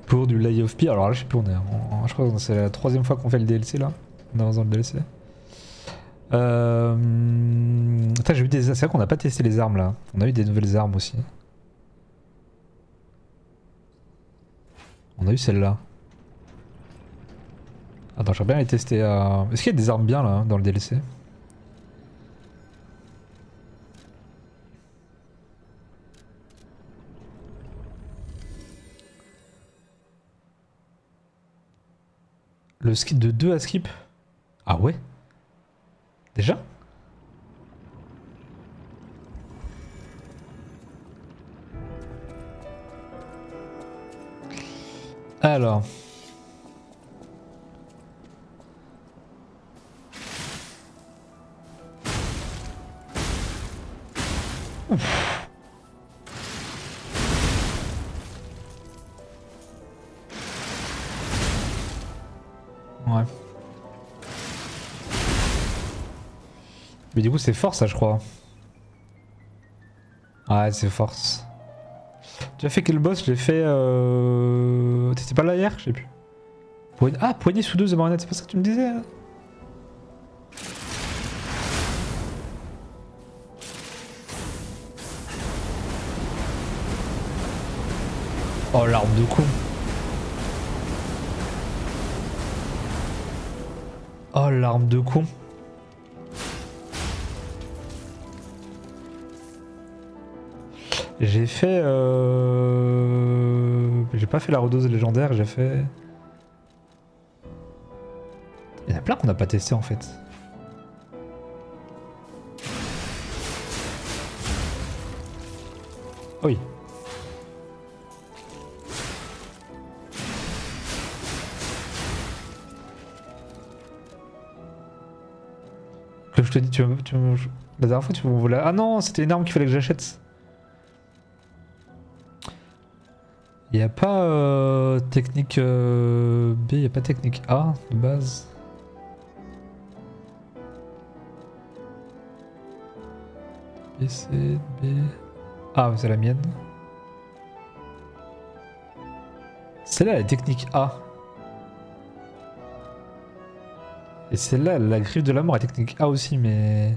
Pour du Lies of P. Alors là, je sais plus où on est. Je crois que c'est la 3ème fois qu'on fait le DLC là. On avance dans le DLC. Attends, j'ai eu des. C'est vrai qu'on n'a pas testé les armes là. On a eu des nouvelles armes aussi. On a eu celle-là. Attends, j'aimerais bien les tester. Est-ce qu'il y a des armes bien là dans le DLC? Le skip de 2 à skip? Ah ouais? Déjà? Alors. Ouf. Ouais. Mais du coup c'est force ça je crois. Ouais c'est force. Tu as fait quel boss? Je l'ai fait... T'étais pas là hier? Je sais plus. Ah, poignée sous 2 de marionnette, c'est pas ça que tu me disais hein? Oh l'arme de con. Oh l'arme de con. J'ai fait... J'ai pas fait la redose légendaire, j'ai fait... Il y en a plein qu'on n'a pas testé en fait. Oui. Comme je te dis, la dernière fois tu me voulais... Ah non, c'était une arme qu'il fallait que j'achète. Il n'y a pas technique B, il n'y a pas technique A de base. B, C, B... Ah, c'est la mienne. Celle-là, elle est technique A. Et celle-là, la griffe de la mort est technique A aussi, mais...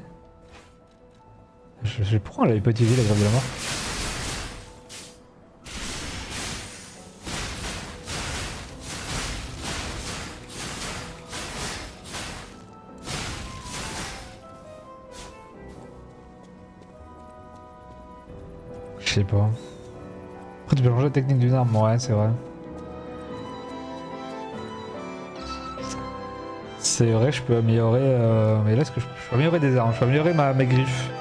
Je sais pourquoi elle avait pas utilisé la griffe de la mort. Je sais pas. Après tu peux changer la technique d'une arme, ouais c'est vrai. C'est vrai que je peux améliorer... Mais là est-ce que je peux améliorer des armes? Je peux améliorer mes griffes.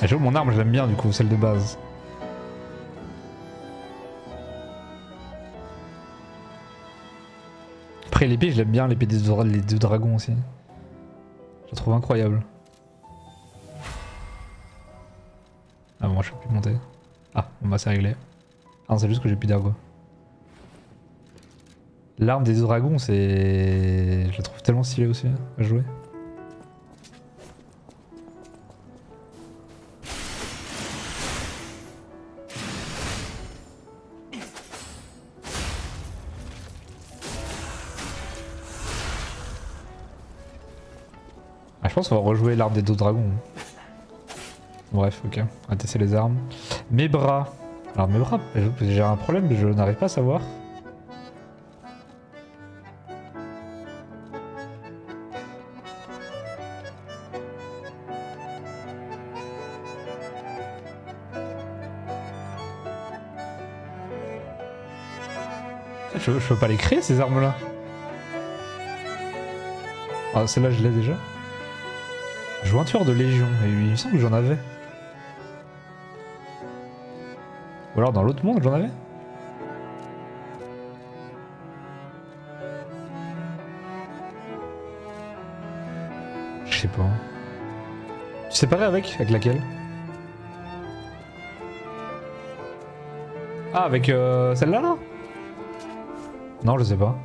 Et j'avoue mon arme je l'aime bien du coup, celle de base. Après l'épée je l'aime bien, l'épée des deux dragons aussi. Je la trouve incroyable. Ah bon, moi je peux plus monter. Ah, bon bah c'est réglé. Ah non, c'est juste que j'ai plus d'ergo. L'arme des deux dragons, c'est... Je la trouve tellement stylée aussi à jouer. Ah, je pense qu'on va rejouer l'arme des deux dragons. Bref, ok, on va tester les armes. Mes bras. Alors mes bras, j'ai un problème, je n'arrive pas à savoir. Je peux pas les créer ces armes là. Ah celle-là je l'ai déjà. Jointure de légion, et il me semble que j'en avais. Ou alors dans l'autre monde j'en avais. Je sais pas. Tu séparais avec laquelle? Ah avec celle-là là? Non je sais pas.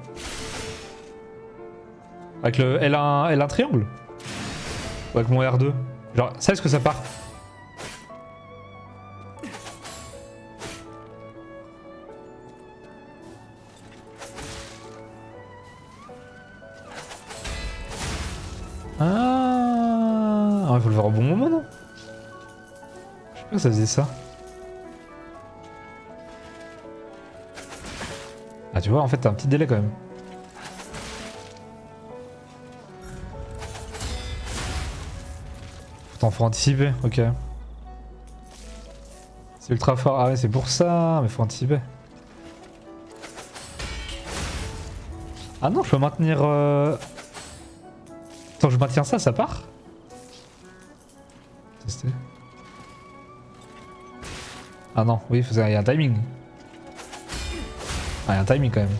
Avec le... Elle a un triangle? Ou avec mon R2. Genre, ça est-ce que ça part? Ah, il faut le faire au bon moment, non? Je sais pas que ça faisait ça. Ah, tu vois, en fait, t'as un petit délai quand même. Faut anticiper, ok. C'est ultra fort. Ah ouais, c'est pour ça, mais faut anticiper. Ah non, je peux maintenir... Tant que je maintiens ça, ça part? Tester. Ah non, oui, il y a un timing. Ah, il y a un timing quand même.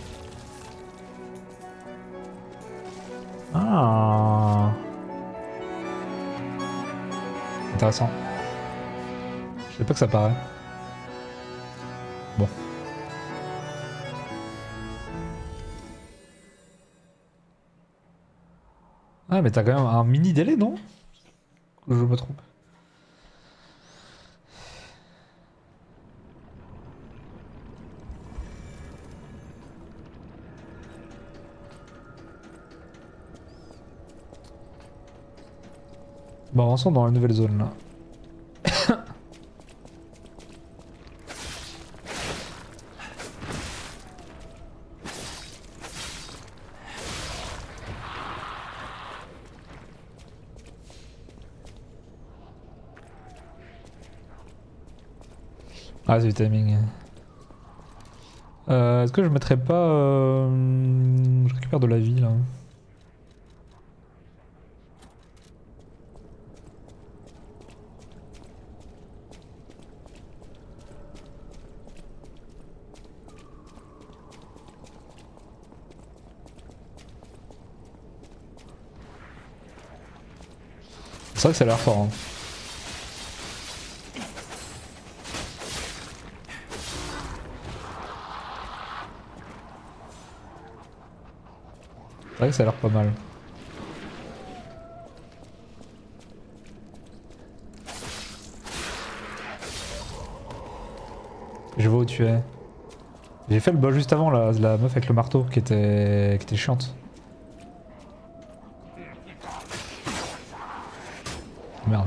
Ah. Intéressant. Je sais pas que ça paraît. Bon. Ah mais t'as quand même un mini délai, non? Ou je me trompe. Bon, avançons dans la nouvelle zone là. Ah, c'est du timing. Est-ce que je mettrais pas... Je récupère de la vie là. C'est vrai que ça a l'air fort. Hein. C'est vrai que ça a l'air pas mal. Je vois où tu es. J'ai fait le boss juste avant, la meuf avec le marteau qui était chiante. Merde.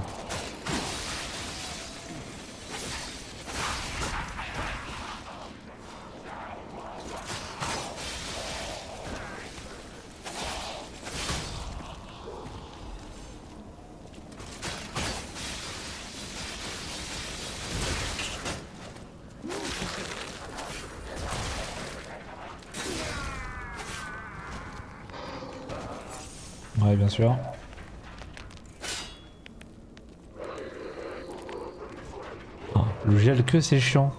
Ouais, bien sûr. Oh, le gel, que c'est chiant.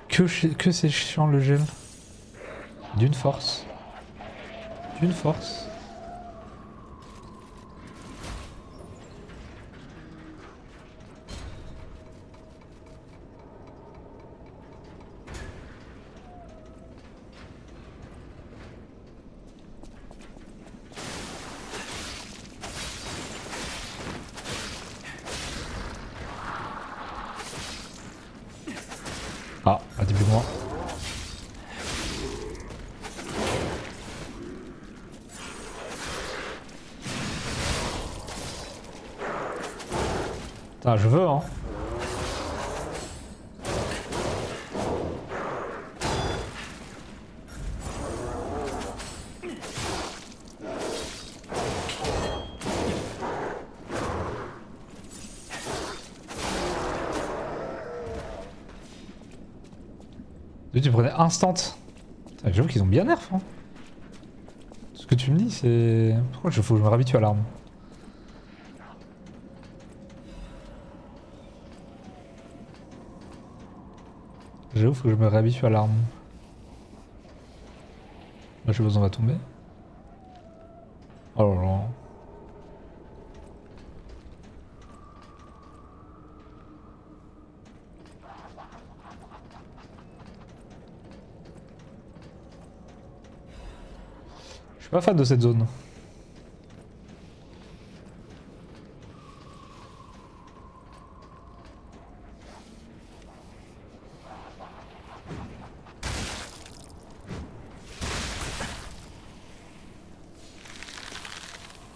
Que c'est chiant le gel. D'une force. D'une force. Ah, typiquement. Putain, je veux, hein. Tu prenais instant. J'avoue qu'ils ont bien nerf. Hein. Ce que tu me dis, c'est... Pourquoi faut que je me réhabitue à l'arme? J'avoue, faut que je me réhabitue à l'arme. Là, je sais pas, on va tomber. Oh là là. Je suis pas fan de cette zone.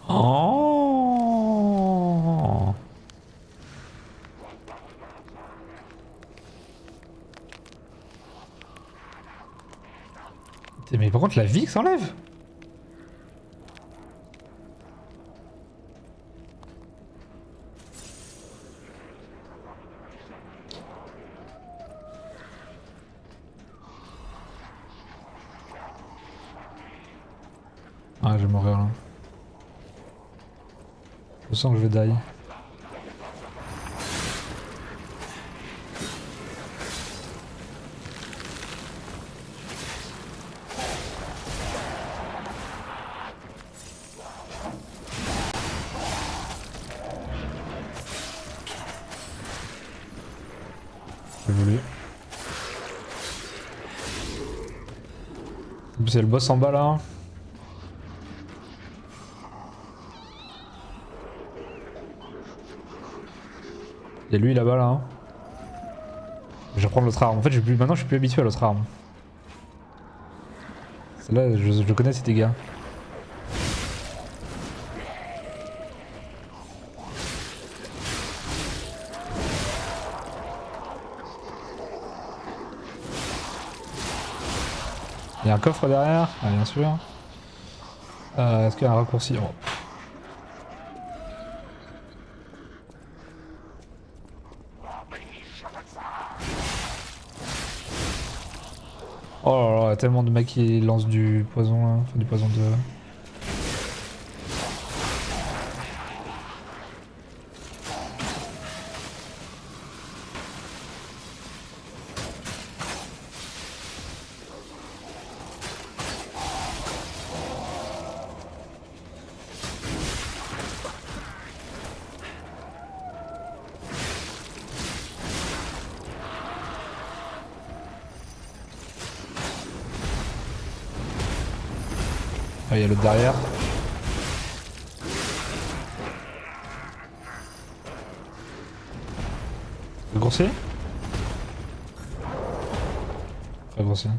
Oh. Mais par contre la vie que ça enlève. Ah, je vais mourir là. Je sens que je vais die. J'ai voulu. C'est le boss en bas là. Il y a lui là-bas là. Je vais reprendre l'autre arme. En fait, maintenant je suis plus habitué à l'autre arme. Celle-là, je connais ces dégâts. Il y a un coffre derrière, ah, bien sûr. Est-ce qu'il y a un raccourci? Oh. Oh là là, il y a tellement de mecs qui lancent du poison, hein. Enfin, du poison de... Ah, il y a l'autre derrière. Grossier? Très grossier.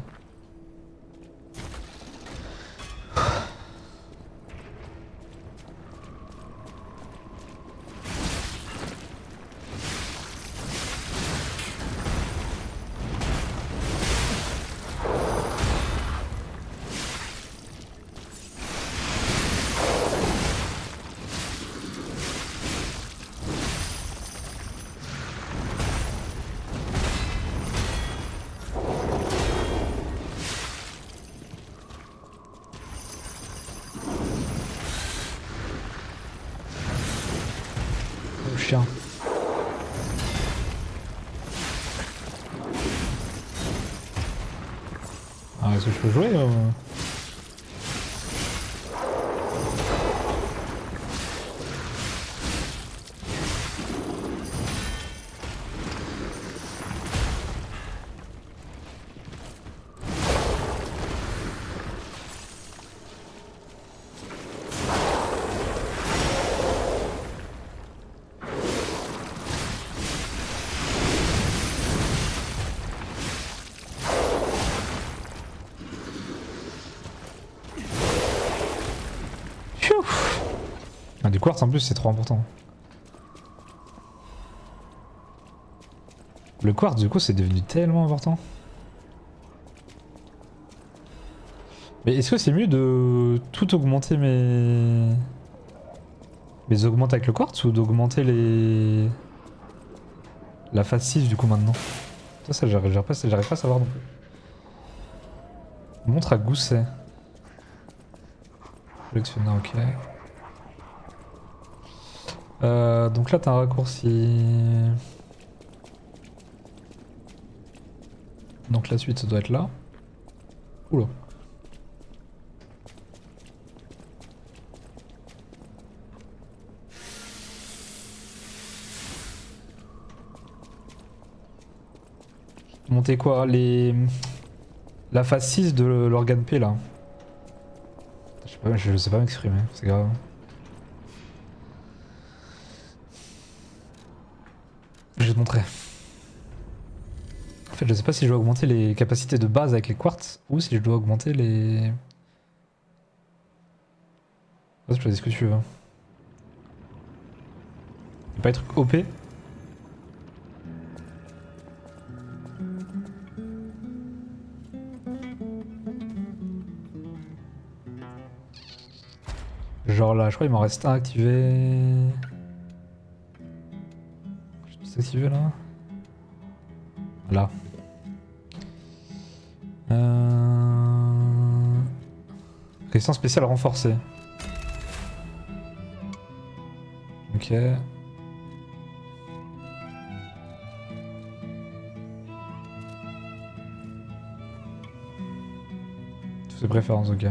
Oh, chien. Ah, est-ce que je peux jouer Ah, du quartz en plus c'est trop important. Le quartz du coup c'est devenu tellement important. Mais est-ce que c'est mieux de tout augmenter mes augmentes avec le quartz ou d'augmenter les... la phase 6 du coup maintenant? Ça j'arrive pas à savoir non plus. Montre à Gousset. Collectionneur, ok. Donc là t'as un raccourci. Donc la suite ça doit être là. Oula. Monter quoi? La phase 6 de l'organe P là. Je sais Ouais, je sais pas m'exprimer, c'est grave. Je vais te montrer. En fait, je sais pas si je dois augmenter les capacités de base avec les quartz ou si je dois augmenter les... Vas-y, choisis ce que tu veux. Y'a pas des trucs OP? Genre là, je crois qu'il m'en reste un activé. Je peux s'activer là? Là. Résistance spéciale renforcée. Ok. Toutes ses préférences, ok.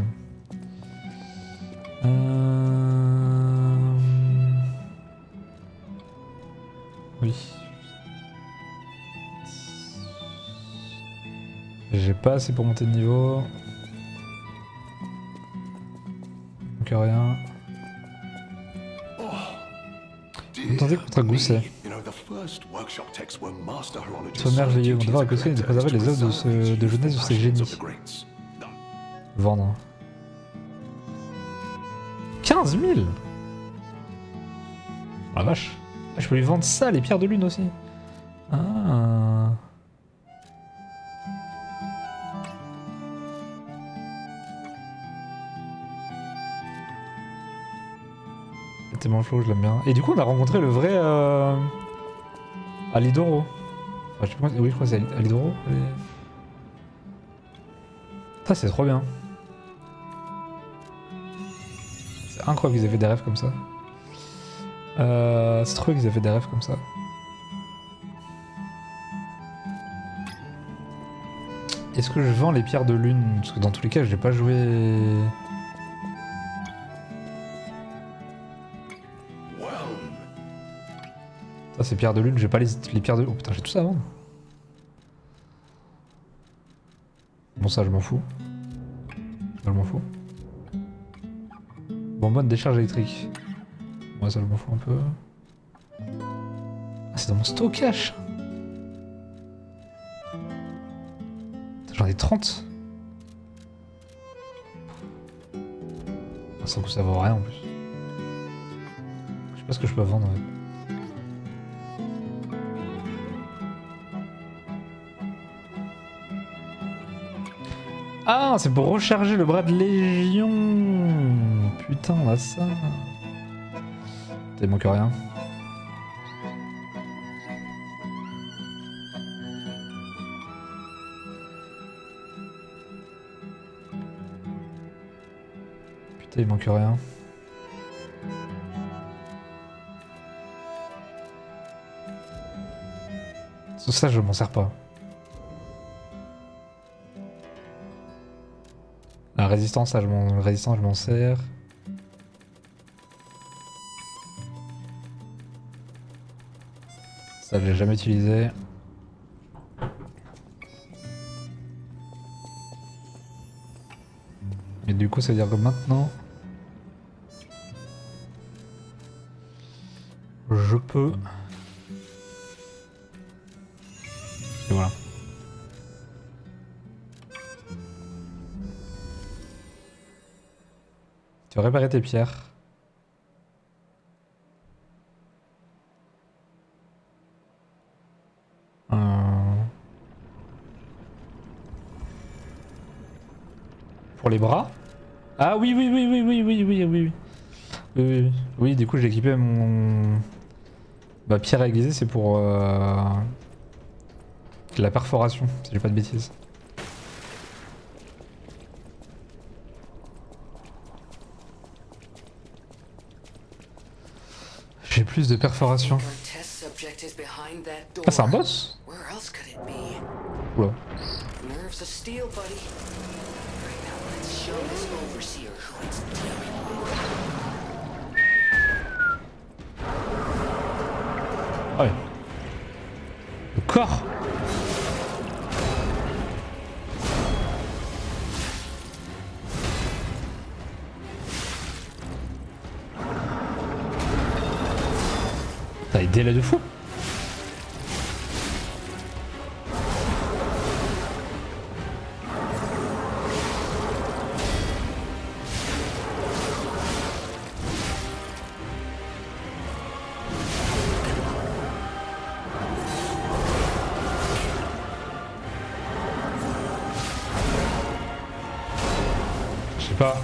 Oui. J'ai pas assez pour monter de niveau. Donc rien. Vous tentez contre Gousset. Soit merveilleux, mon devoir est de préserver les œuvres de jeunesse de ces génies. Vendre. 15 000. Oh la vache. Je peux lui vendre ça, les pierres de lune aussi. Ah. C'est tellement chaud, je l'aime bien. Et du coup, on a rencontré le vrai Alidoro. Enfin, je sais pas, oui, je crois que c'est Alidoro. Ça, c'est trop bien. C'est incroyable qu'ils aient fait des rêves comme ça. C'est trop bien qu'ils aient fait des rêves comme ça. Est-ce que je vends les pierres de lune? Parce que dans tous les cas, j'ai pas joué... Ça, c'est pierres de lune, j'ai pas les pierres de... Oh putain, j'ai tout ça à vendre. Bon, ça, je m'en fous. Ça, je m'en fous. Bonbonne décharge électrique. Moi, ça, je m'en fous un peu. Ah, c'est dans mon stockage. J'en ai 30. Ça, ça vaut rien en plus. Je sais pas ce que je peux vendre. Ouais. Ah, c'est pour recharger le bras de Légion. Putain, on a ça. Il manque rien. Putain, il manque rien. Ça, je m'en sers pas. La résistance, là, je m'en sers. Ça, je l'ai jamais utilisé. Et du coup, ça veut dire que maintenant, je peux... Et voilà. Tu vas réparer tes pierres. Pour les bras? Ah oui, oui, oui, oui, oui, oui, oui, oui, oui. Oui, oui, oui. Oui, du coup, j'ai équipé mon... Bah, pierre aiguisée, c'est pour... la perforation, si j'ai pas de bêtises. J'ai plus de perforation. Ah, c'est un boss? Oula. Ouais. Le corps. T'as des délais de fou. Je sais pas.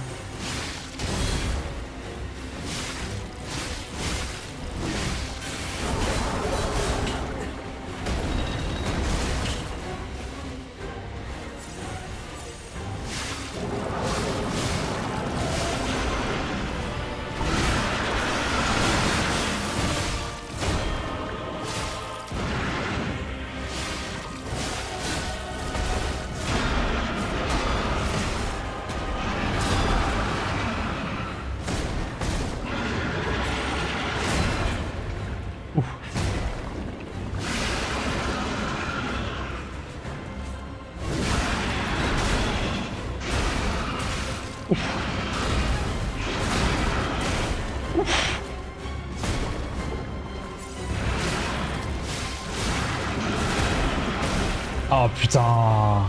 Ouf. Oh putain.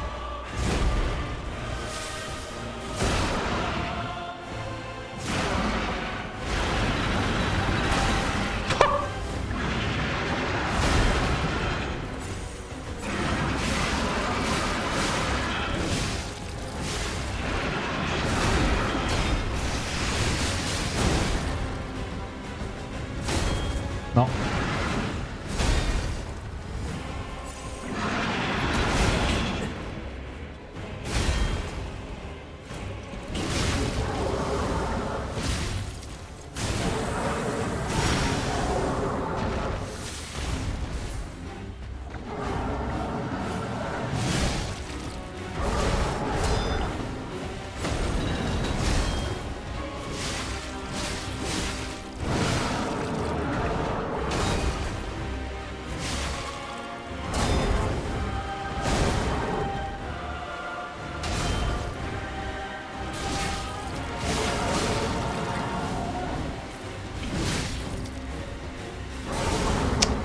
Non.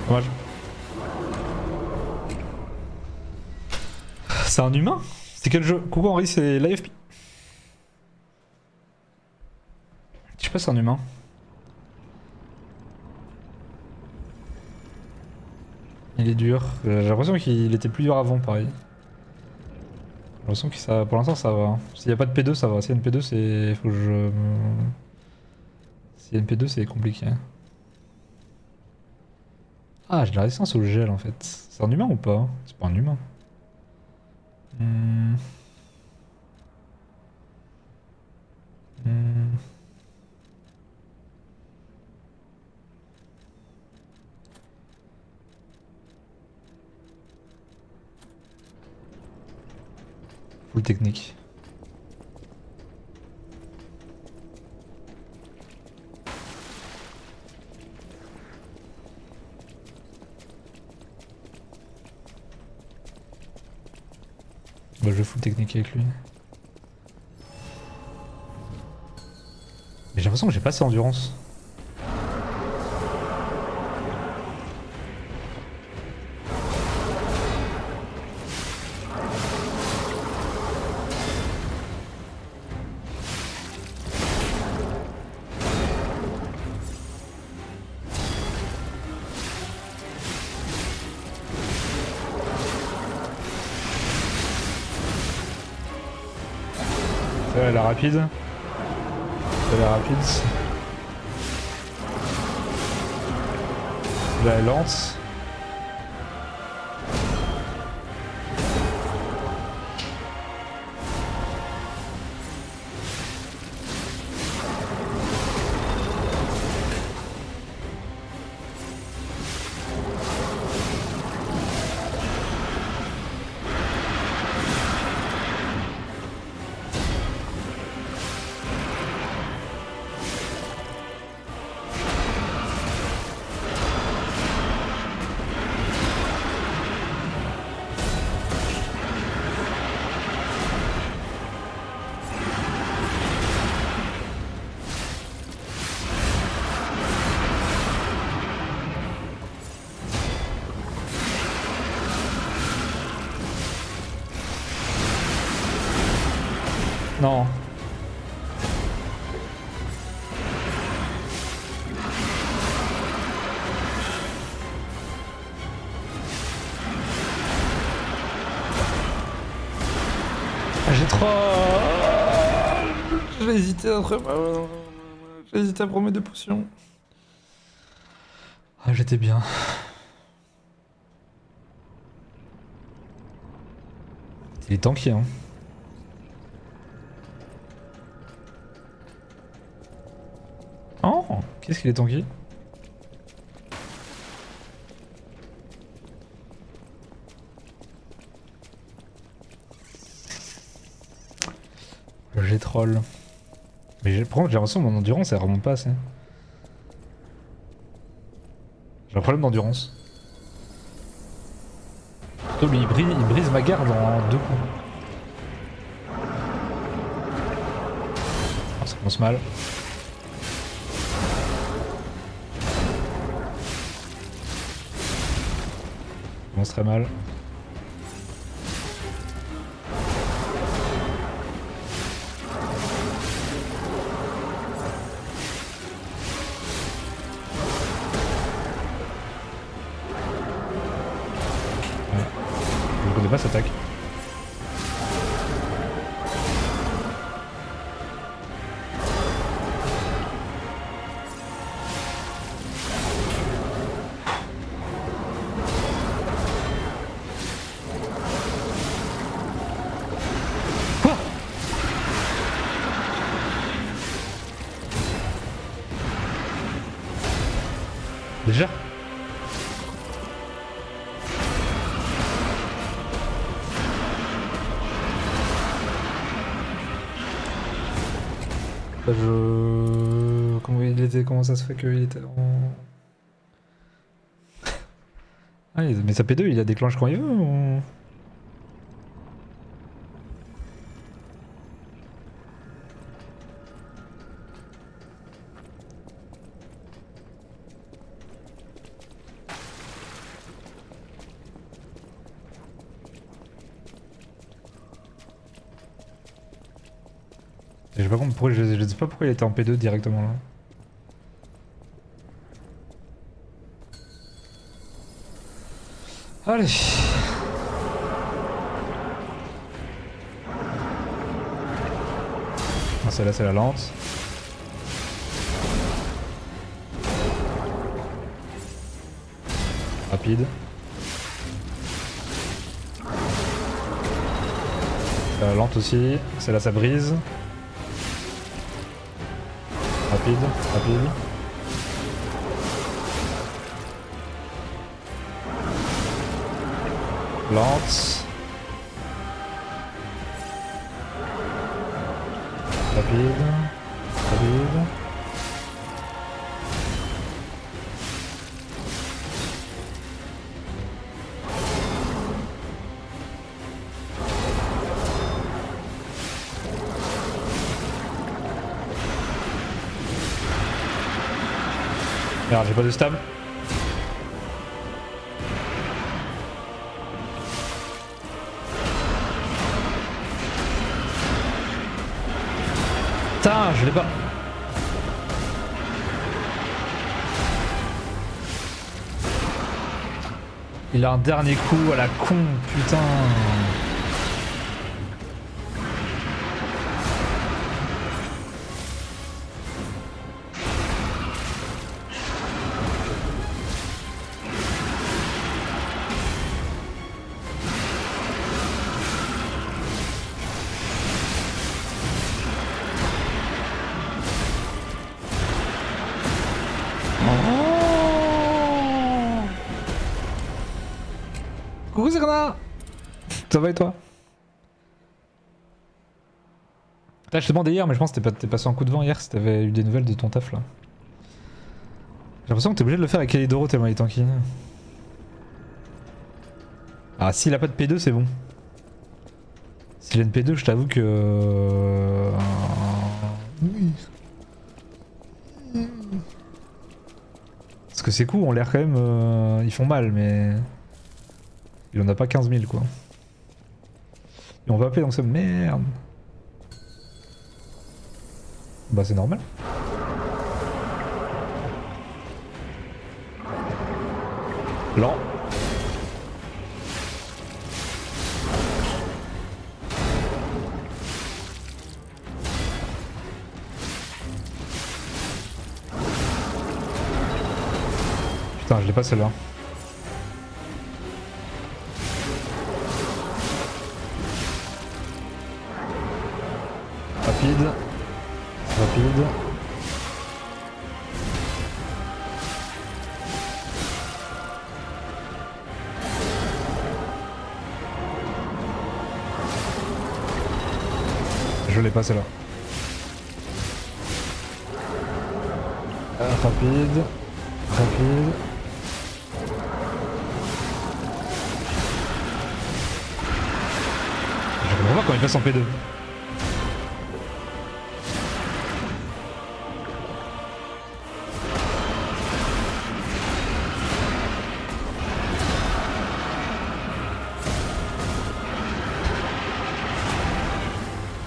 Dommage. C'est un humain? C'est quel jeu? Coucou Henri, c'est l'AFP. Je sais pas, c'est un humain. Il est dur. J'ai l'impression qu'il était plus dur avant, pareil. J'ai l'impression que ça, pour l'instant ça va. S'il n'y a pas de P2, ça va. S'il y a une P2, c'est. Faut que je. S'il y a une P2, c'est compliqué. Ah, j'ai de la résistance au gel en fait. C'est un humain ou pas? C'est pas un humain. Hmm. Hmm. Full technique. Bah, je vais full technique avec lui. Mais j'ai l'impression que j'ai pas assez d'endurance. Ça elle est rapide. Elle est rapide. Là elle est lente. Non. J'ai trop... J'ai hésité entre... J'ai hésité à prendre mes 2 potions. Ah, j'étais bien. Il est tanky, hein. Oh, qu'est-ce qu'il est tanky? J'ai troll. Mais j'ai l'impression que mon endurance elle remonte pas assez. J'ai un problème d'endurance. Plutôt lui il brise ma garde en 2 coups. Oh, ça commence mal. Ça commence très mal. Je connais pas cette attaque. Quoi? Déjà? Comment il était... Comment ça se fait qu'il était en... Ah, mais sa P2 il la déclenche quand il veut ou... Je sais pas pourquoi, je sais pas pourquoi il était en P2 directement là. Allez. Ah, celle-là c'est la lente. Rapide. La lente aussi. Celle-là ça brise. Rapide, rapide. Lente. Rapide. Rapide. Merde, j'ai pas de stab. Putain, je l'ai pas. Il a un dernier coup à la con, putain. Coucou Serna. Ça va et toi? Là, je te demandais hier, mais je pense que t'es passé en coup de vent hier si t'avais eu des nouvelles de ton taf là. J'ai l'impression que t'es obligé de le faire avec Elidoro tellement il est tanky. Ah, s'il a pas de P2, c'est bon. S'il a une P2, je t'avoue que... Oui. Parce que ces coups ont l'air quand même... Ils font mal, mais... Il en a pas 15 000 quoi. Et on va appeler donc ça... Merde. Bah c'est normal. Lent. Putain, je l'ai pas celle-là. Rapide. Rapide. Je l'ai pas celle-là. Rapide. Rapide. Je comprends pas quand il passe en P2.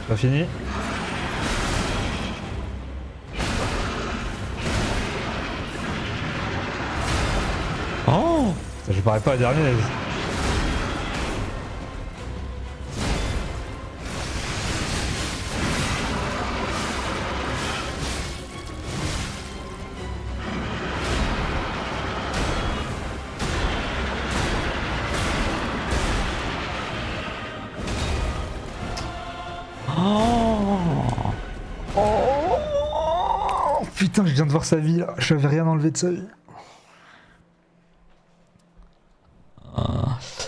Pas fini. Oh putain, je parais pas à la dernière. Oh putain, je viens de voir sa vie là, je n'avais rien enlevé de sa vie.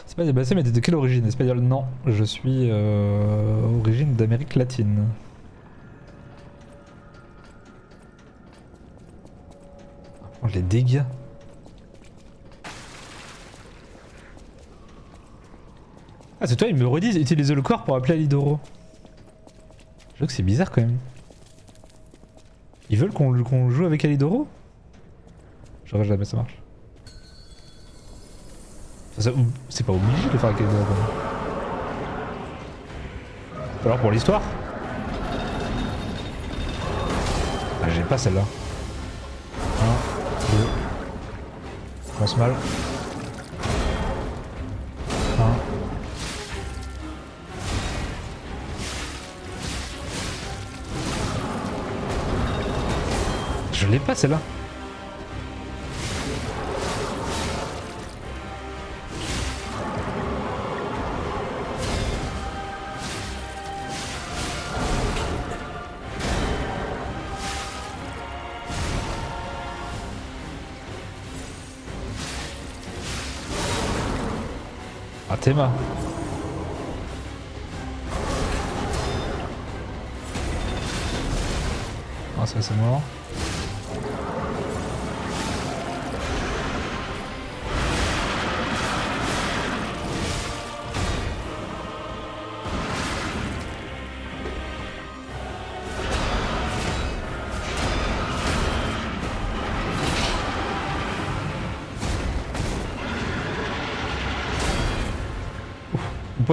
C'est pas dépassé, mais t'es de quelle origine? Espagnol? Non, je suis origine d'Amérique latine. Oh, les dégâts. Ah, c'est toi, ils me redisent utilise le corps pour appeler Alidoro. J'avoue que c'est bizarre quand même. Ils veulent qu'on joue avec Alidoro? Je regarde jamais, ça marche. C'est pas obligé de faire avec Alidoro quand même. Alors pour l'histoire? Ah, j'ai pas celle-là. 1, 2. Je commence mal. 1. Je l'ai pas celle-là. Ah, Théma. Ah, ça c'est mort.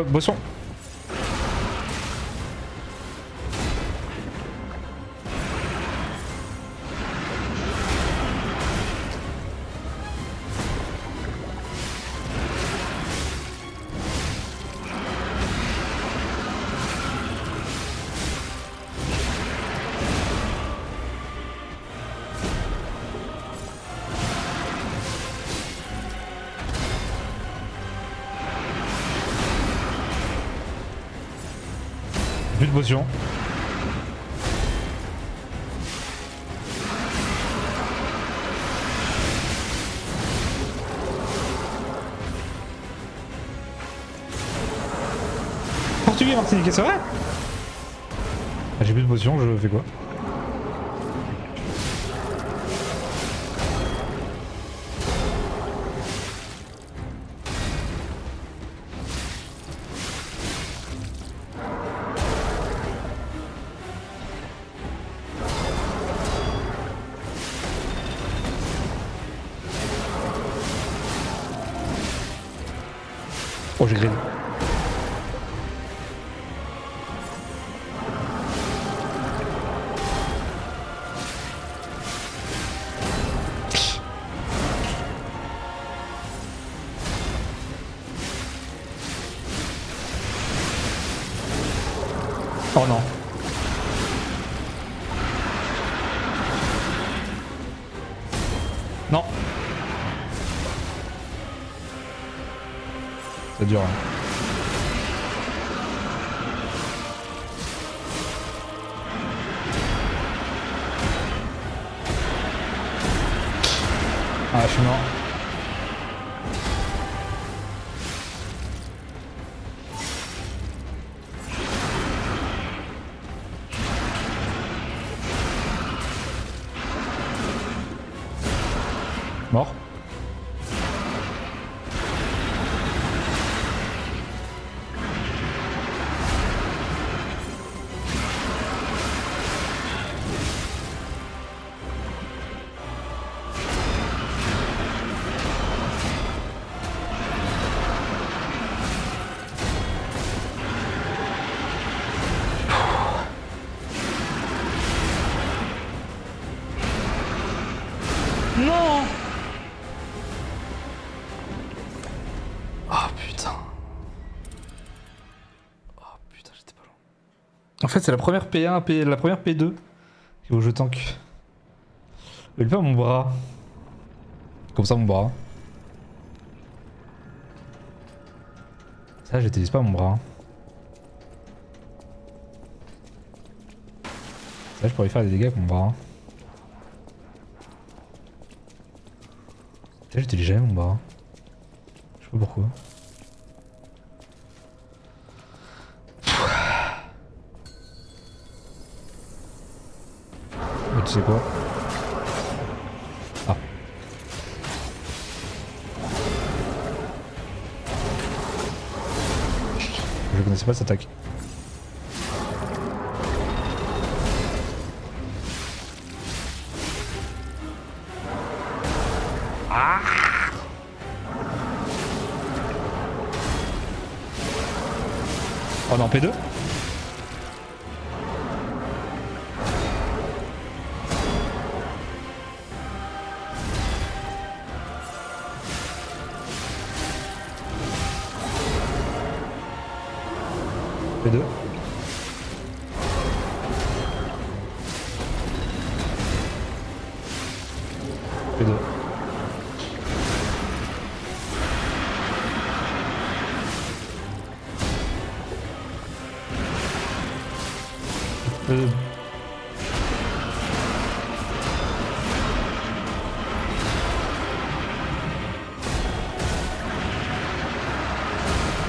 Boisson. Plus de potion. Portugais Martinique, c'est vrai? Ah, j'ai plus de potion, je fais quoi? Oh, j'ai grillé. Oh non. Non. C'est dur. Hein. Ah, je suis mort. Mort. Non. Oh putain. Oh putain, j'étais pas loin. En fait, c'est la première P1, la première P2 où je tank. Je vais le faire mon bras. Comme ça, mon bras. Ça, j'utilise pas mon bras. Ça, je pourrais faire des dégâts avec mon bras. Ça, j'utilise jamais mon bras. Je sais pas pourquoi. Mais tu sais quoi? Ah. Je connaissais pas cette attaque. Ah! Oh non, P2? P2. P2.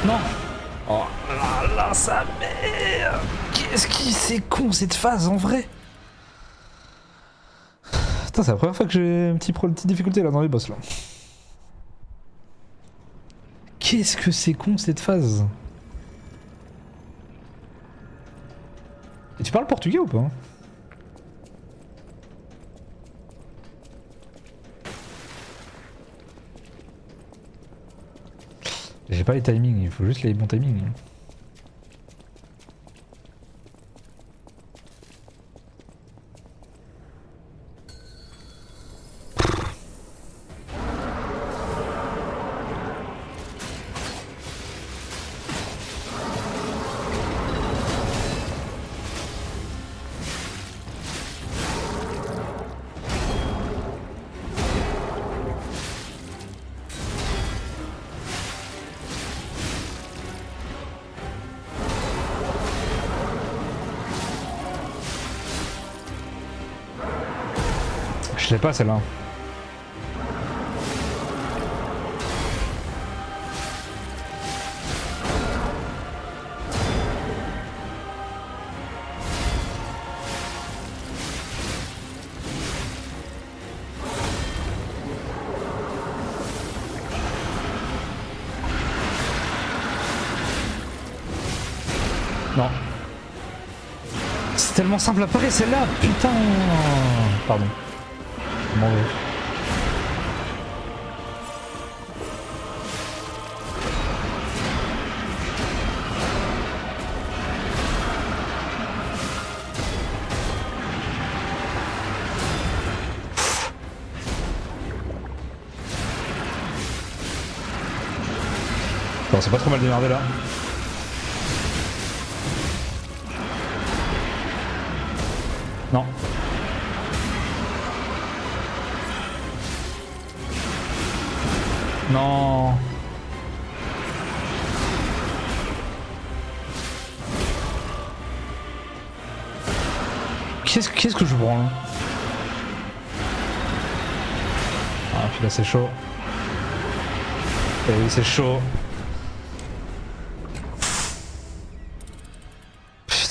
Non. Oh là là, sa mère. Qu'est-ce qui c'est con cette phase en vrai. Putain, c'est la première fois que j'ai une petite difficulté là dans les boss là. Qu'est-ce que c'est con cette phase. Et tu parles portugais ou pas? J'ai pas les timings, il faut juste les bons timings. Je sais pas celle-là. Non. C'est tellement simple à parer celle-là, putain. Pardon. Je m'en vais. Bon, c'est pas trop mal démerdé là. Non. Non. Qu'est-ce que je prends là? Ah puis là c'est chaud. Et oui c'est chaud.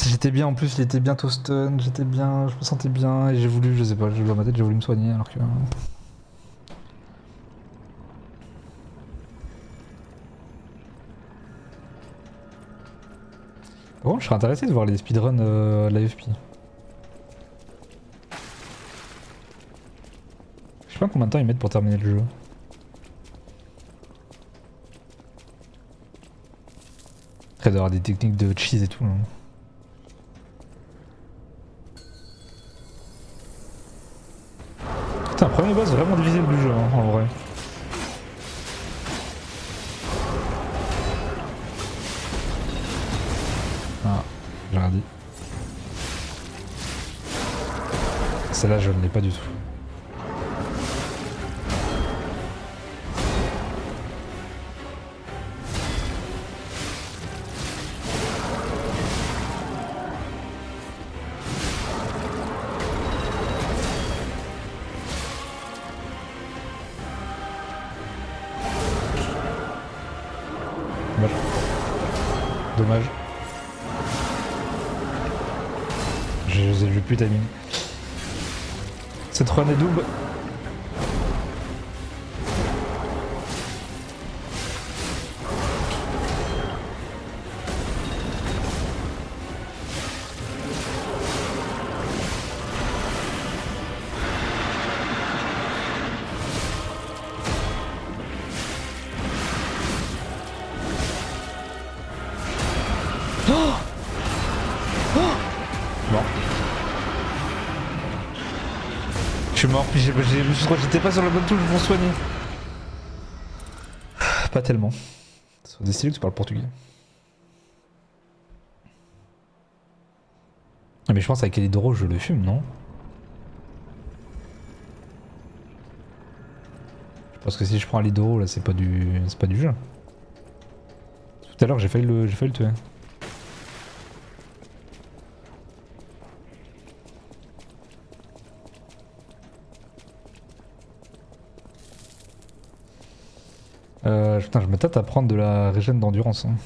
J'étais bien en plus, il était bientôt stun, j'étais bien, je me sentais bien et j'ai voulu, je sais pas, dans ma tête j'ai voulu me soigner alors que... Par contre je serais intéressé de voir les speedruns l'AFP. Je sais pas combien de temps ils mettent pour terminer le jeu. Après d'avoir des techniques de cheese et tout. Hein. Putain, premier boss vraiment difficile du jeu hein, en vrai. Ah, j'ai rien dit. Celle-là je ne l'ai pas du tout. Dommage. Dommage. J'ai plus timing. Cette run est double. Bon. Je suis mort, puis j'étais pas sur la bonne touche pour soigner. Pas tellement. Sur des styles, tu parles portugais. Ah mais je pense avec Elidoro je le fume, non? Je pense que si je prends Elidoro là c'est pas du jeu. Tout à l'heure j'ai failli le tuer. Putain, je me tâte à prendre de la régène d'endurance. Hein.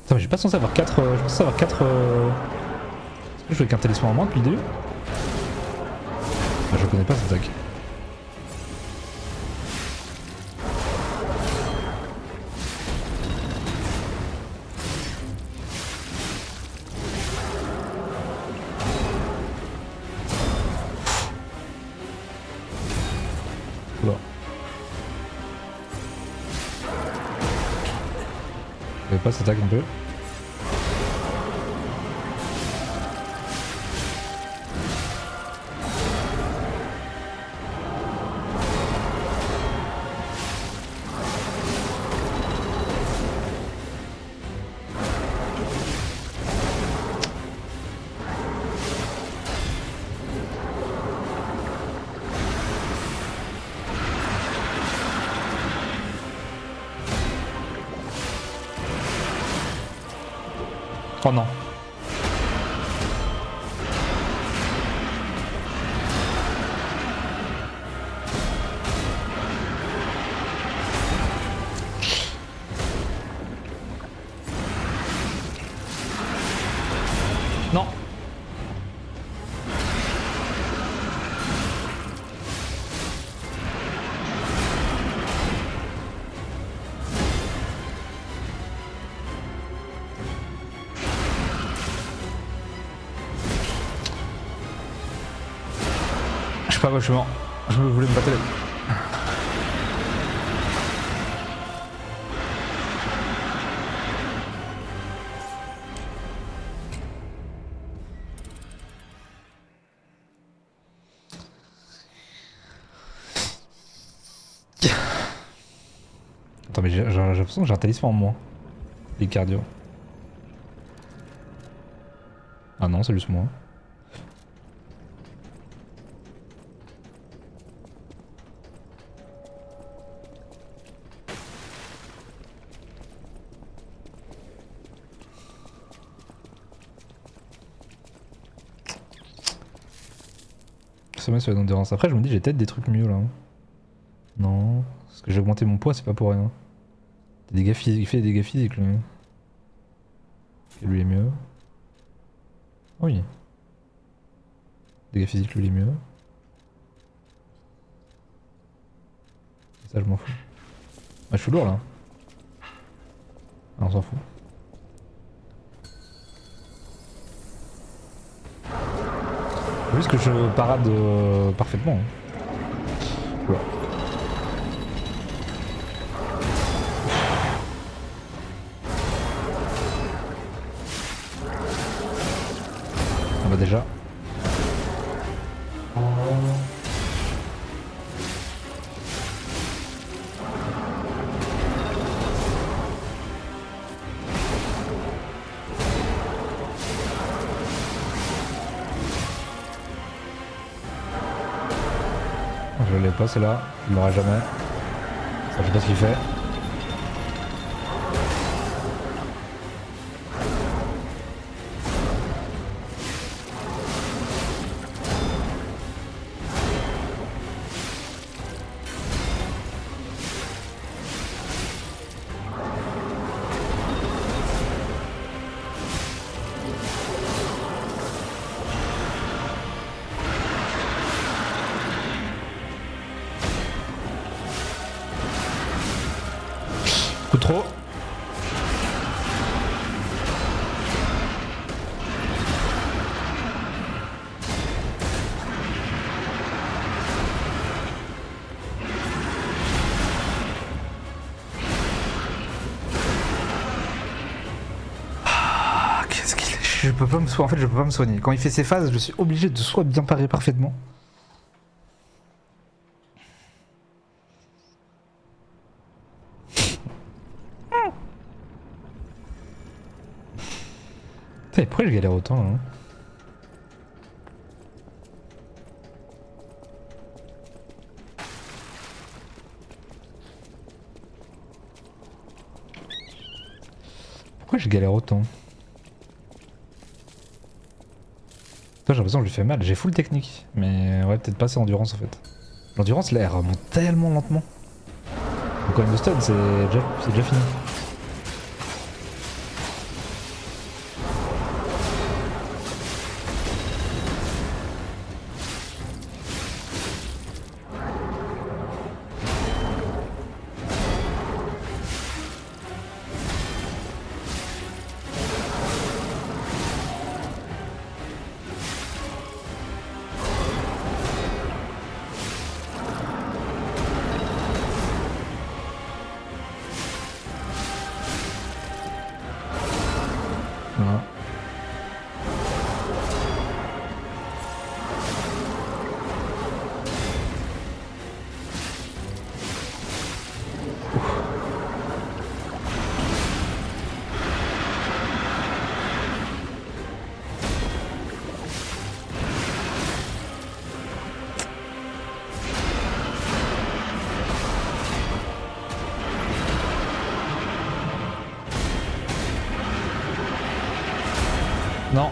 Putain, mais j'ai pas censé avoir 4. Je pensais avoir 4. Est-ce que je jouais qu'un talisman en moins depuis le début? Ah, je connais pas cette attaque. Oula. Je connais pas cette attaque un peu. Oh non. Non. Je sais pas, je suis mort. Je voulais me battre. Attends, mais j'ai l'impression que j'ai un talisman en moins. Les cardio. Ah non, c'est juste moi. Sommet sur l'endurance. Après, je me dis, j'ai peut-être des trucs mieux là. Non, parce que j'ai augmenté mon poids, c'est pas pour rien. Des dégâts physiques, il fait des dégâts physiques lui. Et lui est mieux. Oui. Dégâts physiques, lui il est mieux. Ça, je m'en fous. Ah, je suis lourd là. Ah, on s'en fout. Faut juste que je parade parfaitement. Oula. Ah bah déjà. Je l'ai pas, c'est là. Il l'aura jamais. Ça, je sais pas ce qu'il fait. Coup trop. Ah, qu'est-ce qu'il est... Je peux pas me soigner. En fait, je peux pas me soigner. Quand il fait ses phases, je suis obligé de soit bien parer parfaitement. Putain, pourquoi je galère autant hein? Pourquoi je galère autant? J'ai l'impression que je lui fais mal, j'ai full technique, mais ouais peut-être pas assez endurance en fait. L'endurance là elle remonte tellement lentement. Donc quand même le stun c'est déjà fini. Voilà. Non.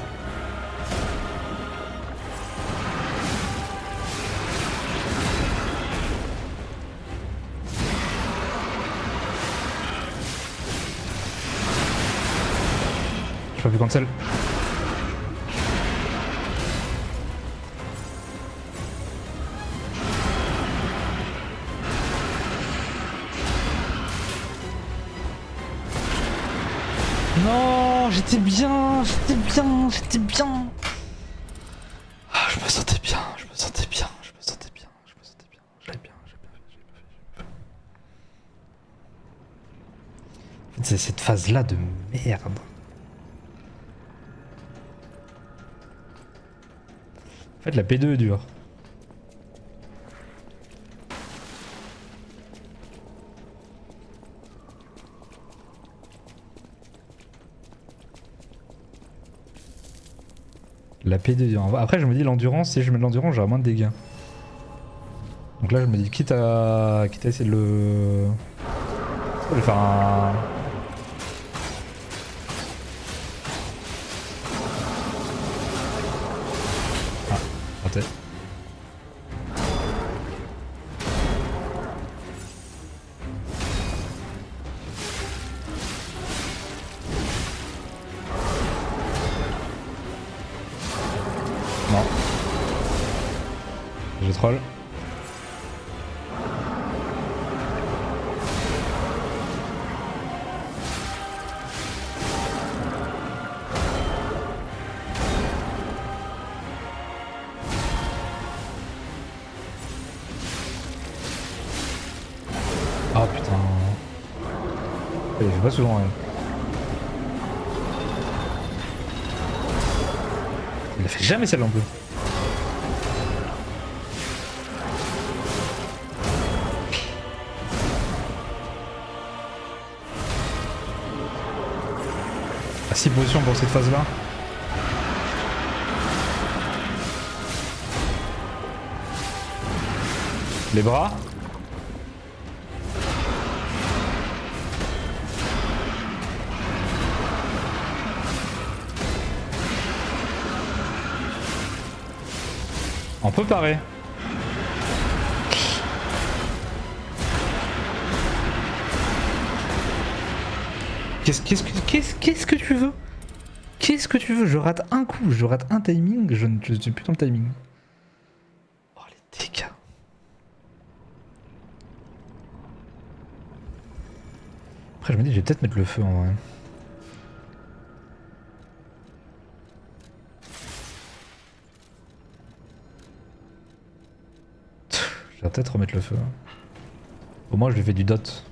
Je peux plus cancel. Non, j'étais bien, j'étais bien, j'étais bien. Ah, je me sentais bien, je me sentais bien, je me sentais bien, je me sentais bien. J'allais bien, j'ai bien fait, j'ai bien fait. En fait, c'est cette phase-là de merde. En fait, la P2 est dure. La P2. Après, je me dis l'endurance, si je mets de l'endurance, j'aurai moins de dégâts. Donc là, je me dis, quitte à essayer de le. Je vais faire un. Ah, raté. Non. Je troll. Ah putain. Il fait pas souvent, elle. Il a fait jamais celle-là en plus. À 6 positions pour cette phase là. Les bras. On peut parer. Qu'est-ce que tu veux? Qu'est-ce que tu veux? Je rate un coup, je rate un timing, je ne suis plus dans le timing. Oh les dégâts. Après je me dis je vais peut-être mettre le feu en vrai. Je vais peut-être remettre le feu. Au moins je lui fais du dot.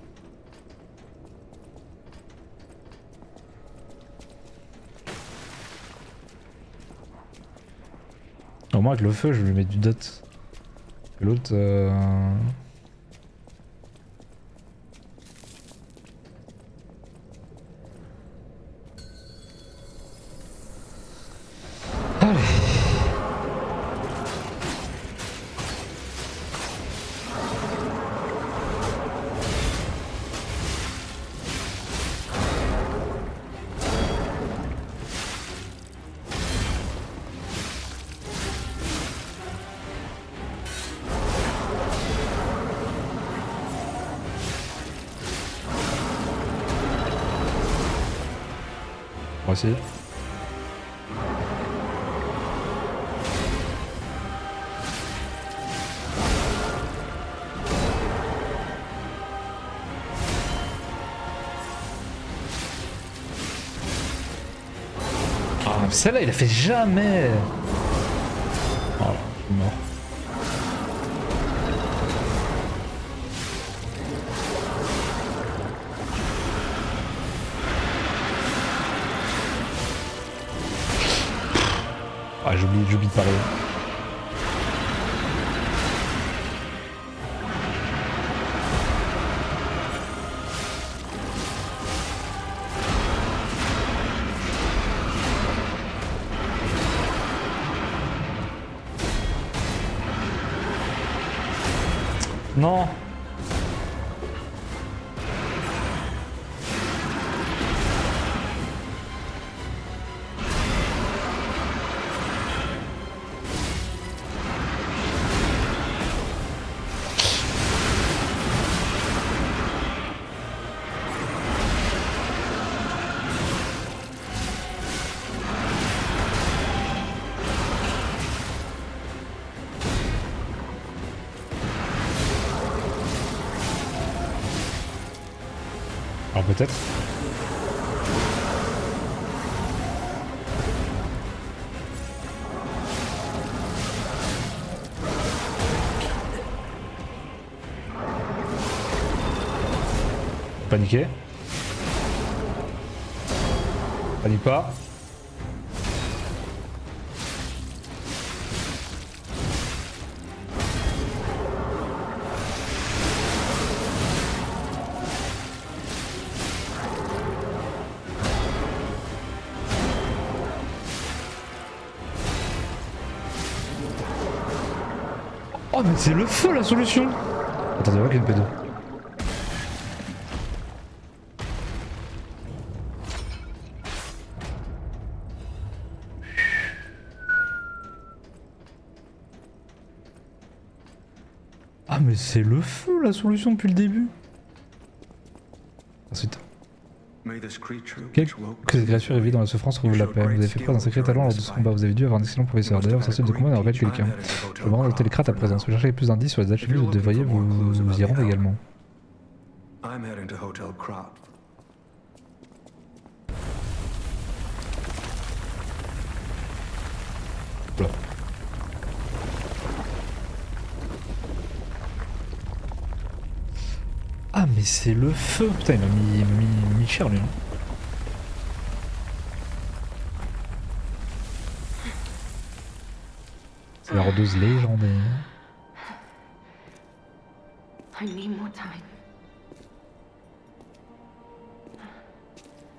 Au moins avec le feu je lui mets du dot. L'autre Allez. Moi aussi. Ah, celle-là, il a fait jamais. Oh là, je suis mort. Ah, j'oublie de parler. Non. Alors peut-être. Paniquer. Panique pas. Oh mais c'est le feu la solution. Attendez, voir qu'il y a une P2. Ah mais c'est le feu la solution depuis le début. Ensuite. Que cette créature est vivie dans la souffrance trouve la paix. Vous avez fait preuve d'un sacré talent lors de ce combat. Vous avez dû avoir un excellent professeur. D'ailleurs, votre de combat n'a pas quelqu'un. Je me rends au télécrate à présent. Si vous cherchez plus d'indices sur les alchimistes, vous devriez vous y rendre également. Voilà. Ah mais c'est le feu. Putain, il m'a mis cher lui. Hein. C'est la rôdeuse légendaire.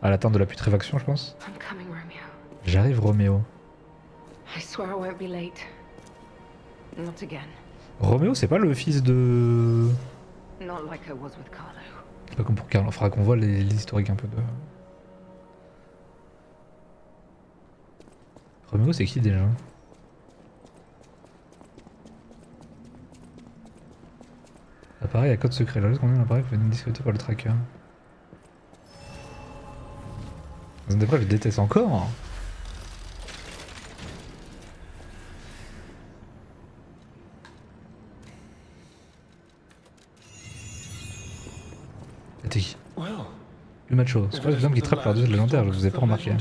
À l'atteinte de la putréfaction, je pense. J'arrive, Roméo. Roméo, c'est pas le fils de... Pas comme pour Carlo, faudra qu'on voit les historiques un peu de... Roméo, c'est qui déjà? Appareil à code secret, là, combien d'appareils peut être discuté par le tracker? Dans une épreuve, je déteste encore. T'es qui? Le macho, c'est pas l'homme qui trappe par deux de légendaire, je vous ai pas remarqué.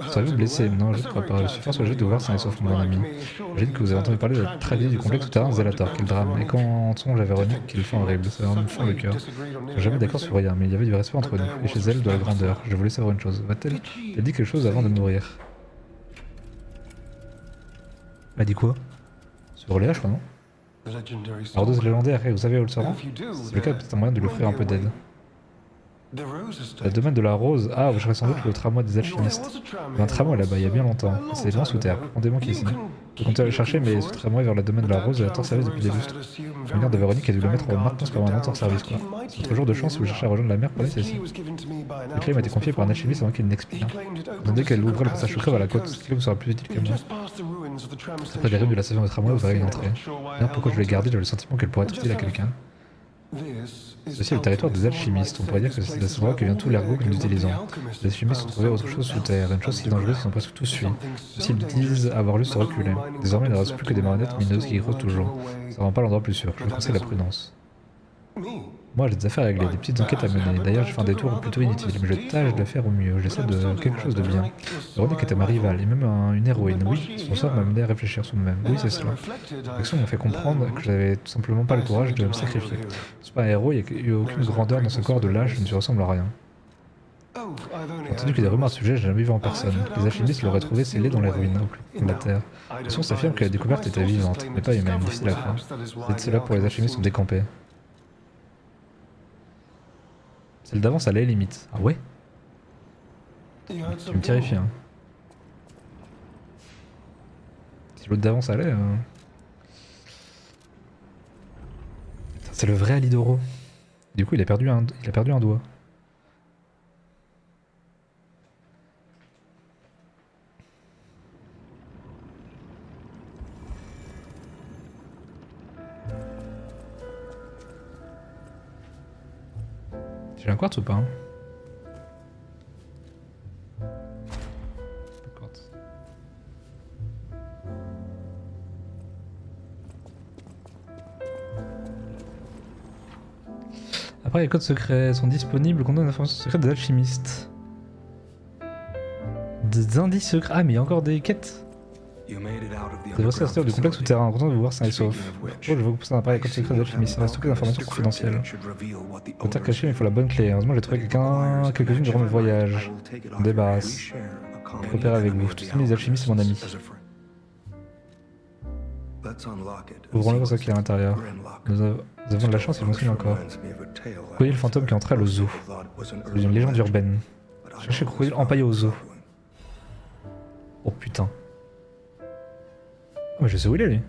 Serez-vous blessé? Non, je ne crois pas. Je suis fort sur le jet de voir sain et sauf, mon ami. J'ai dit que vous avez entendu parler de la tragédie du complexe souterrain Zelator, quel drame. Et quand songe à Véronique, quelle fin horrible, ça me fend le cœur. Je suis jamais d'accord sur rien, mais il y avait du respect entre nous. Et chez elle, de la grandeur. Je voulais savoir une chose. Va-t-elle Elle dit quelque chose avant de mourir. Elle a dit quoi? Sur Léa, je crois, non? Ardoise légendaire, et vous savez où elle se rend? C'est le cas, peut-être un moyen de lui offrir un peu d'aide. Le domaine de la rose. Ah, vous cherchez sans doute le tramway des alchimistes. Il y a un tramway là-bas, il y a bien longtemps. C'est loin sous terre, profondément qu'ici. Vous comptez aller le chercher, mais ce tramway vers le domaine de la rose est hors service depuis des lustres. La mère de Véronique a dû le mettre en maintenance pendant un an hors service, quoi. C'est votre jour de chance si vous cherchez à rejoindre la mer, prenez celle-ci. La clé m'a été confiée par un alchimiste avant qu'il n'expire. Vous demandez qu'elle ouvre le passage secret vers la côte. Cette clé vous sera plus utile que moi. Après les rives de la station de tramway, vous verrez une entrée. D'ailleurs, pourquoi je l'ai gardée, j'avais le sentiment qu'elle pourrait être utile à quelqu'un. Ceci est le territoire des alchimistes. On pourrait dire que c'est de ce endroit que vient tout l'ergot que nous utilisons. Les alchimistes ont trouvé autre chose sous terre, une chose si dangereuse qu'ils sont presque tous fuis. Ceux-ci disent avoir juste reculé. Désormais, il ne reste plus que des marionnettes mineuses qui creusent toujours. Ça rend pas l'endroit plus sûr. Je vous conseille la prudence. Moi, j'ai des affaires à régler, des petites enquêtes à mener. D'ailleurs, je fais un détour plutôt inutile, mais je tâche de faire au mieux. J'essaie de quelque chose de bien. Véronique était ma rivale, et même une héroïne. Oui, son sort m'a mené à réfléchir sur moi-même. Oui, c'est cela. L'action m'a fait comprendre que j'avais tout simplement pas le courage de me sacrifier. Je suis pas un héros, il n'y a eu aucune grandeur dans ce corps de lâche, je ne lui ressemble à rien. J'ai entendu que des rumeurs à ce sujet, j'ai jamais vu en personne. Les alchimistes l'auraient trouvé scellé dans les ruines, au plus profond de la terre. Les sources affirment que la découverte était vivante, mais pas humaine, difficile à croire. C'est cela pour les alchimistes sont décampés. Celle d'avant, ça allait limite. Ah ouais? Tu me terrifies, hein. Si l'autre d'avant, ça allait... C'est le vrai Alidoro. Du coup, il a perdu un doigt. J'ai un quartz ou pas hein? Pas de quartz. Après, les codes secrets sont disponibles contre les informations secrètes des alchimistes. Des indices secrets. Ah, mais il y a encore des quêtes. Vous devez sortir du complexe souterrain, content de vous voir sain et sauf. Je veux vous pousser un appareil à code secret des alchimistes. Il reste stocké d'informations confidentielles. Faut terre caché, mais il faut la bonne clé. Heureusement, j'ai trouvé quelques-unes durant mes voyages. On débarrasse. Je coopère avec vous. Tous les alchimistes, c'est mon ami. Ouvrons-le pour ce qu'il y a à l'intérieur. Nous avons de la chance, il m'enseigne encore. Crocodile le fantôme qui est entré à le zoo. C'est une légende urbaine. Cherchez le crocodile empaillé au zoo. Oh putain. Oh mais je sais où il est lui.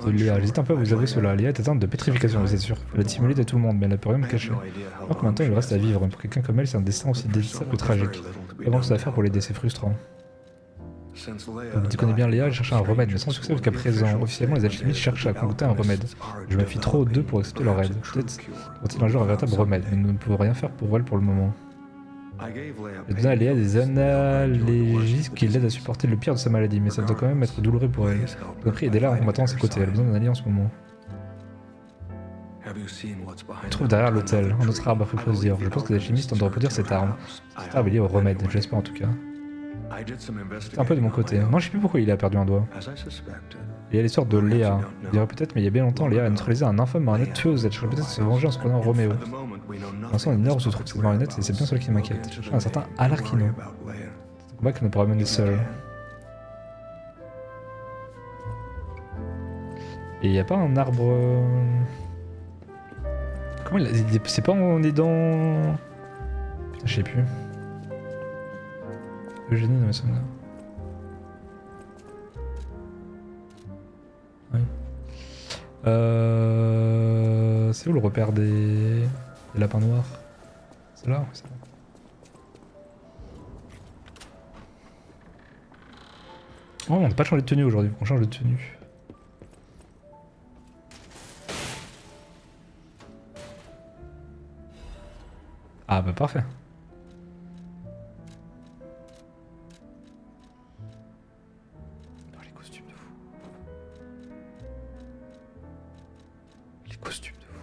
Léa, j'hésite un peu à vous avouer cela. Léa est atteinte de pétrification, vous êtes sûr. Elle a dissimulé de tout le monde, mais elle ne peut rien me cacher. Alors que maintenant il lui reste à vivre. Pour quelqu'un comme elle, c'est un destin aussi délicat que tragique. Pas grand chose à faire pour l'aider, c'est frustrant. Tu connais bien Léa, elle cherchait un remède, mais sans succès jusqu'à présent. Officiellement, les alchimistes cherchent à concocter un remède. Je me fie trop d'eux pour accepter leur aide. Peut-être auront-ils un jour un véritable remède, mais nous ne pouvons rien faire pour elle pour le moment. J'ai donné à Léa des analgésiques qui l'aident à supporter le pire de sa maladie, mais ça doit quand même être douloureux pour elle. J'ai compris, aidez-la en combattant à ses côtés, elle a besoin d'un allié en ce moment. On trouve derrière l'hôtel, un autre arbre à faire dire. Je pense que les alchimistes ont de reproduire cette arme. Cette arme est liée au remède, j'espère en tout cas. C'est un peu de mon côté. Moi je sais plus pourquoi il a perdu un doigt. Il y a l'histoire de Léa. Il dirait peut-être, mais il y a bien longtemps, Léa a neutralisé un infâme marionnette tueuse. Elle cherche peut-être à se venger en se prenant Roméo. Pour l'instant, on ignore où se trouve cette marionnette et c'est bien celle qui m'inquiète. Je cherche un certain Alarkino. C'est un combat qui ne pourra mener seul. Et il n'y a pas un arbre... Comment il a... C'est pas on est dans... Putain, je sais plus. Eugénie dans mes souvenirs. Oui. C'est où le repère des lapins noirs? C'est là? Oui, c'est là. Oh, on n'a pas changé de tenue aujourd'hui, on change de tenue. Ah bah parfait. Oh, les costumes de fou. Les costumes de fou.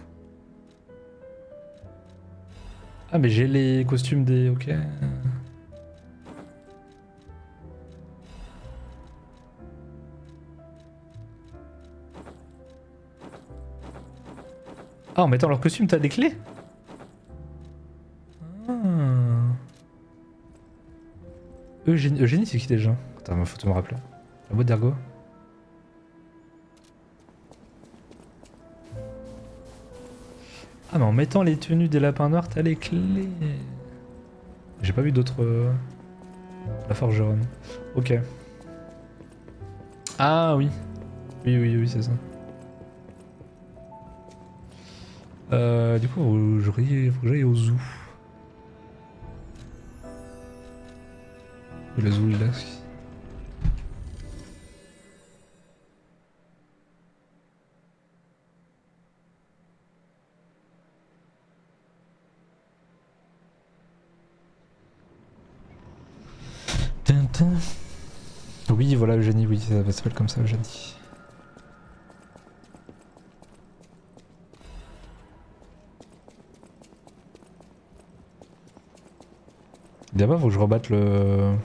Ah mais j'ai les costumes des... Ok. Ah en mettant leur costume t'as des clés? Eugénie, c'est qui déjà? Attends, faut te me rappeler. La boîte d'ergot. Ah mais en mettant les tenues des lapins noirs, t'as les clés. J'ai pas vu d'autres... La forgeronne. Ok. Ah oui. Oui, c'est ça. Du coup, faut que j'aille au zoo. Le zoo, il est là. Oui, voilà Eugénie, oui, ça s'appelle comme ça Eugénie. D'abord, faut que je rebatte le...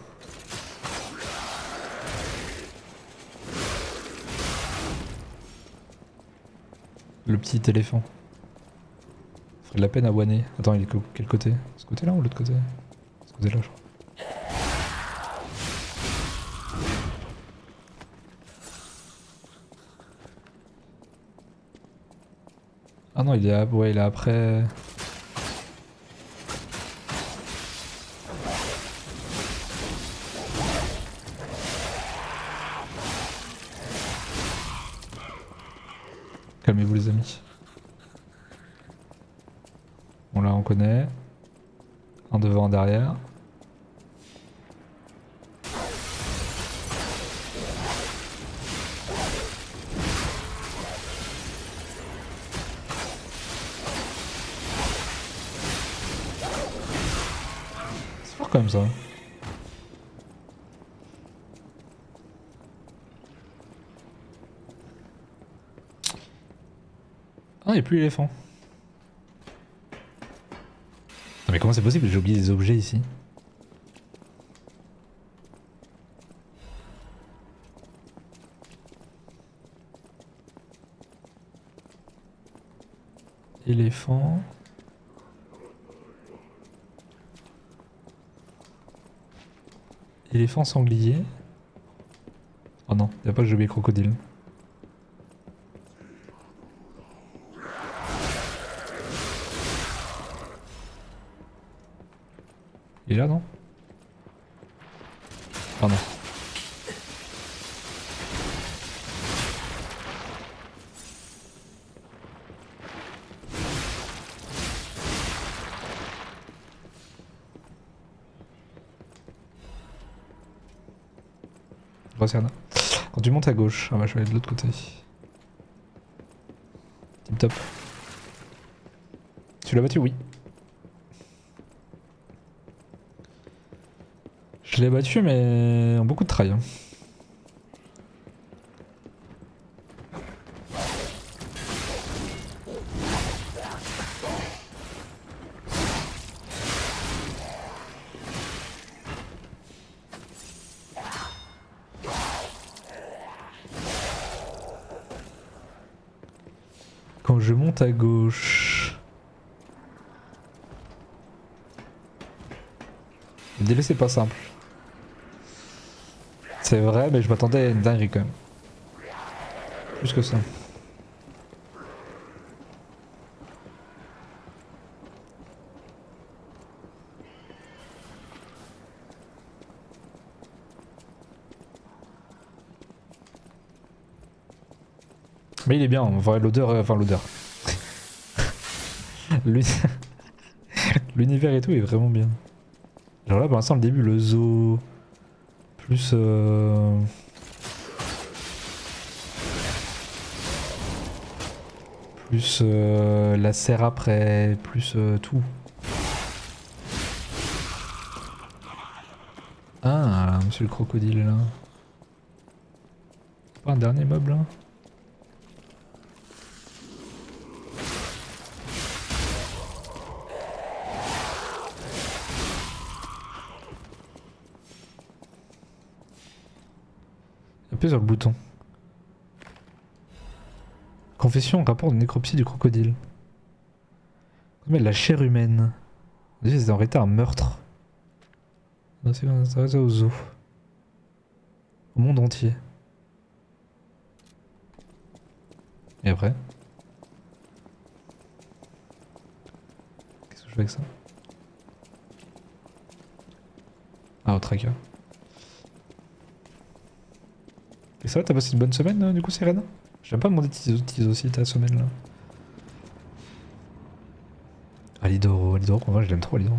Le petit éléphant. Ça ferait de la peine à Wané. Attends, il est quel côté? Ce côté-là ou l'autre côté? Ce côté-là, je crois. Ah non, il est, ouais, il est après... Calmez-vous les amis. Bon là on connaît. Un devant, un derrière. C'est fort comme ça. Ah, il n'y a plus l'éléphant. Non mais comment c'est possible? J'ai oublié des objets ici. Éléphant. Éléphant sanglier. Oh non, y'a pas que j'ai oublié crocodile. Il est là non? Oh non. Brasiana. Quand tu montes à gauche, ah bah je vais aller de l'autre côté. Tip top. Tu l'as battu? Oui. Je l'ai battu mais en beaucoup de try. Hein. Quand je monte à gauche... Le délai c'est pas simple. C'est vrai mais je m'attendais à une dinguerie quand même. Plus que ça. Mais il est bien, on voit l'odeur, enfin l'odeur. L'univers et tout est vraiment bien. Genre là pour l'instant le début, le zoo, plus plus la serre après, plus tout. Ah, monsieur le crocodile là. Pas un dernier mob là? Appuie sur le bouton. Confession, rapport de nécropsie du crocodile. Mais la chair humaine. On dit que c'est en réalité un meurtre. C'est intéressé au zoo. Au monde entier. Et après? Qu'est-ce que je fais avec ça? Ah, au tracker. Et ça va, t'as passé une bonne semaine du coup, Sirène? J'ai pas demandé de tease aussi ta semaine là. Alidoro, en vrai je l'aime trop Alidoro.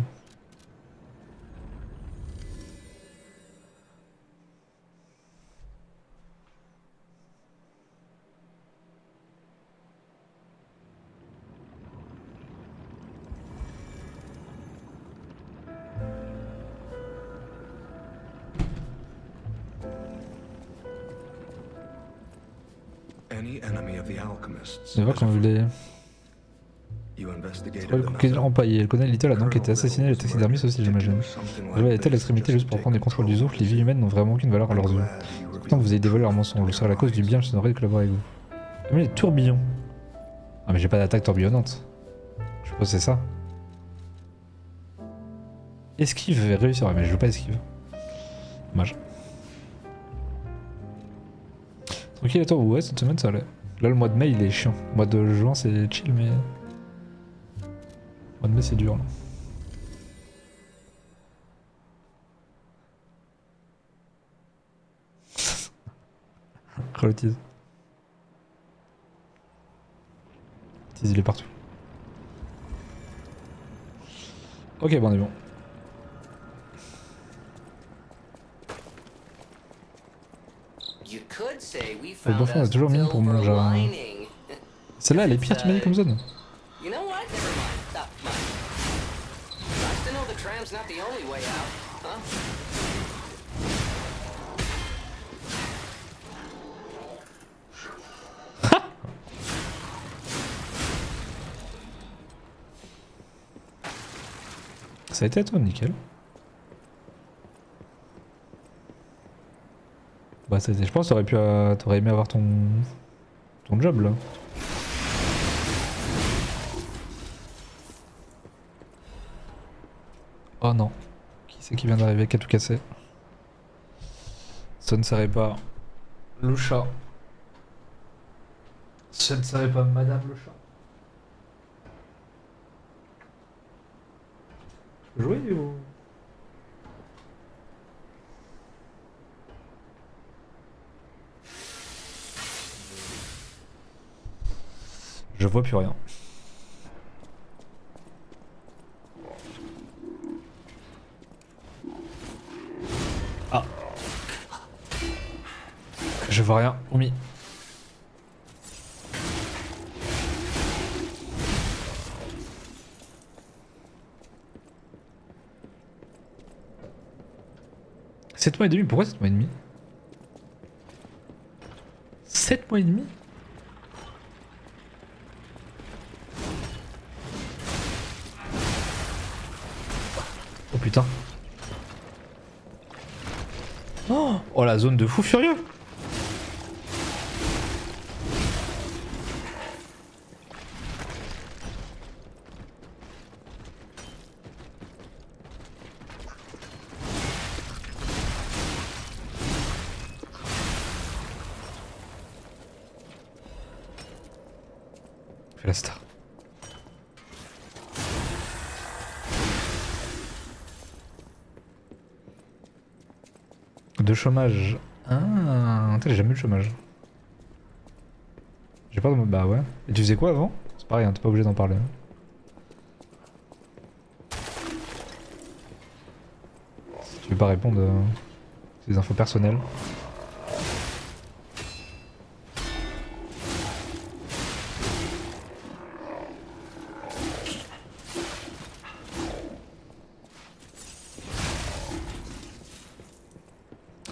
Je vois quand je l'ai... C'est pas le crocodile empaillé. Le colonel Little a donc été assassiné et le taxidermiste aussi j'imagine. Arrivé à telle extrémité juste pour prendre le contrôle du zoo, les vies humaines n'ont vraiment aucune valeur à leurs yeux. Pourtant que vous ayez dévoilé leur mensonge, ce serait la cause du bien, je serais de collaborer avec vous. Mais les tourbillons. Ah mais j'ai pas d'attaque tourbillonnante. Je suppose c'est ça. Esquive, réussir, ouais, mais je joue pas esquive. Dommage. Tranquille à toi, ouais cette semaine ça allait. Là le mois de mai il est chiant. Le mois de juin c'est chill mais... Le mois de mai c'est dur là. Relotise. Tease il est partout. Ok bon on est bon. Le bouffon est toujours mine pour mon genre. Celle-là elle est pire tu m'as dit comme zone. Ça a été à toi, nickel. Bah ça a été, je pense que t'aurais aimé avoir ton job là. Oh non. Qui c'est qui vient d'arriver, qui a tout cassé? Ça ne serait pas le chat. Ça ne serait pas madame le chat. Jouer ou... Je vois plus rien. Ah. Je vois rien, Oumi. Sept mois et demi, pourquoi 7 mois et demi? 7 mois et demi? Oh putain. Oh la zone de fou furieux. Fais la star. De chômage. Ah, t'as jamais eu de chômage. J'ai pas de mode. Bah ouais. Et tu faisais quoi avant? C'est pareil, hein, t'es pas obligé d'en parler. Si tu veux pas répondre, c'est des infos personnelles.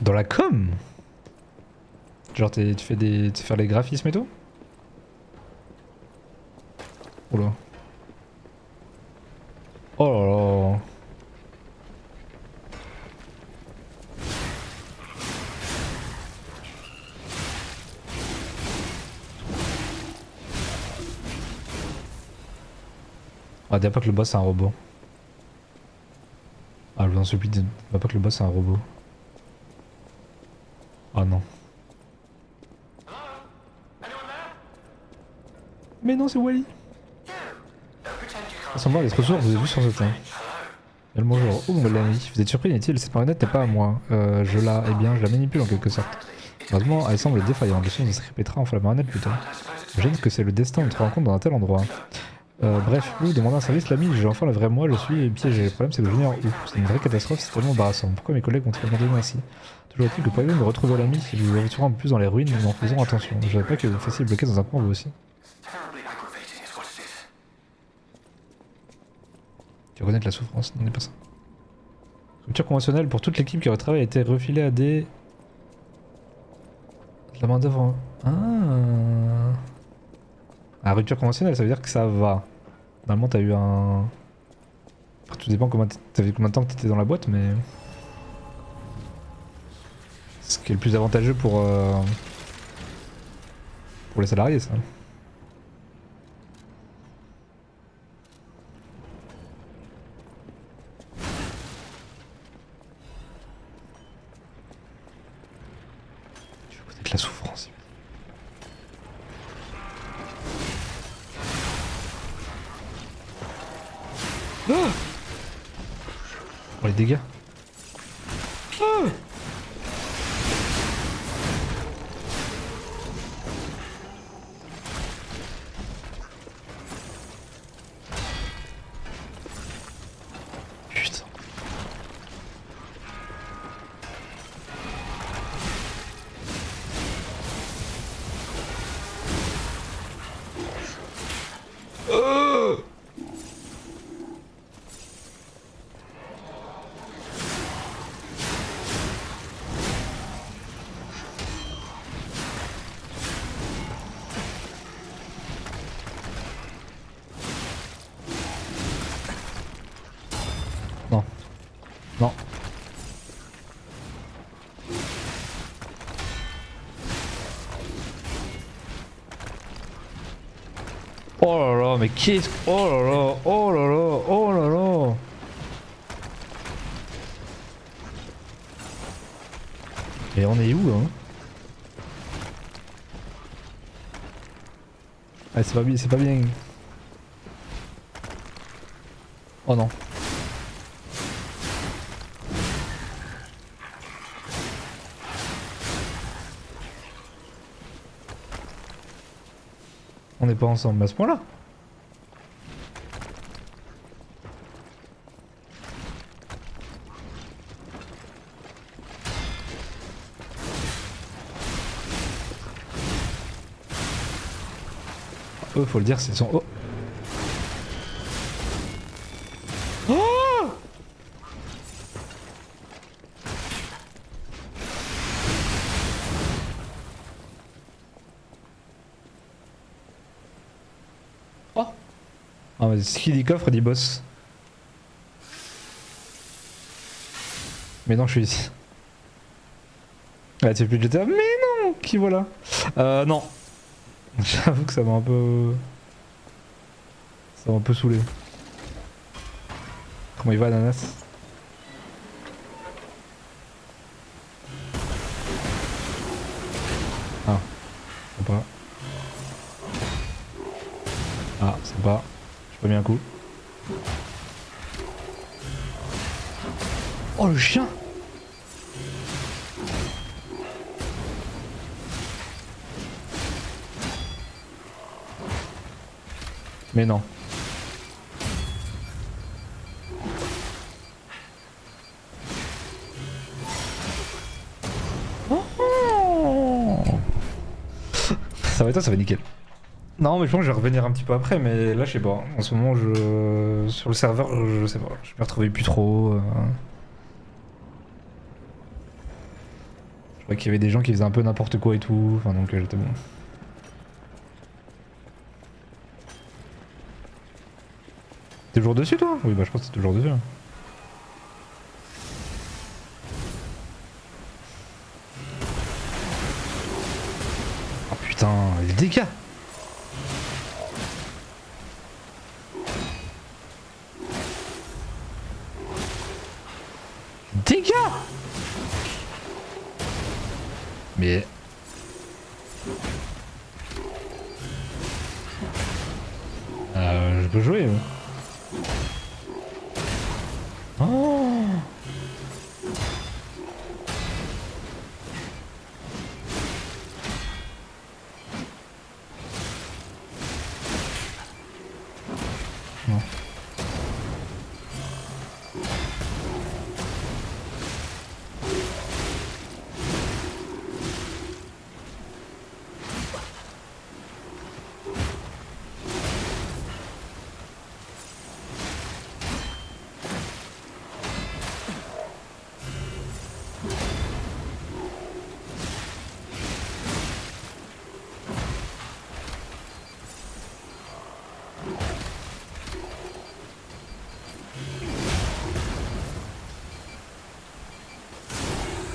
Dans la com? Genre tu fais des. Tu sais faire les graphismes et tout? Oula. Oh là là. Ah, dis pas que le boss c'est un robot. Ah, je vous en supplie, dis pas que le boss c'est un robot. Ah non. Mais non, c'est Wally. Ressemblant à des ressources que vous avez vues sur ce temps. Et le bonjour. Oh mon ami, vous êtes surpris, n'est-il? Cette marionnette n'est pas à moi. Eh bien, je la manipule en quelque sorte. Heureusement, elle semble défaillante. Le son de Sacré Petra enfin la marionnette plutôt. Je que c'est le destin de te rencontre dans un tel endroit. Bref, vous demandez un service, l'ami, j'ai enfin le vrai moi, je suis piégé. Le problème, c'est que je j'ignore où. C'est une vraie catastrophe, c'est tellement embarrassant. Pourquoi mes collègues ont-ils abandonné ainsi? Toujours est-il que pourriez-vous me retrouver l'ami si je vous retrouvez un peu plus dans les ruines, mais en faisant attention. Je savais pas que vous fassiez bloquer dans un coin vous aussi. Tu reconnais la souffrance, non, n'est pas ça. Rupture conventionnelle pour toute l'équipe qui aurait travaillé a été refilée à des. De la main d'œuvre. Ah. Ah, rupture conventionnelle, ça veut dire que ça va. Normalement, t'as eu un. Après, tout dépend t'avais combien de temps que t'étais dans la boîte, mais. Ce qui est le plus avantageux pour les salariés, ça. Tu veux connaître la souffrance. Ah oh les dégâts. Ah putain. Non. Non. Oh là là, mais qu'est-ce... Oh là là, oh là là, oh là là. Et on est où là? Ah c'est pas bien, c'est pas bien. Oh non. On n'est pas ensemble à ce point-là. Oh, faut le dire, c'est son. Oh! Oh! Oh! Ah, mais ce qui dit coffre dit boss. Mais non, je suis ici. Ah, tu fais plus de GTA? Mais non! Qui voilà? Non. J'avoue que ça m'a un peu. Ça m'a un peu saoulé. Comment il va, Ananas? Ah, sympa. Ah, sympa. J'ai pas mis un coup. Oh, le chien! Mais non. Oh, ça va et toi, ça va nickel. Non, mais je pense que je vais revenir un petit peu après, mais là, je sais pas. En ce moment, sur le serveur, je sais pas. Je me retrouvais plus trop. Je crois qu'il y avait des gens qui faisaient un peu n'importe quoi et tout. Enfin, donc j'étais bon. T'es toujours dessus, toi? Oui, bah, je pense que t'es toujours dessus. Oh putain, les dégâts! Dégâts! Mais. Je peux jouer. Oh! Non.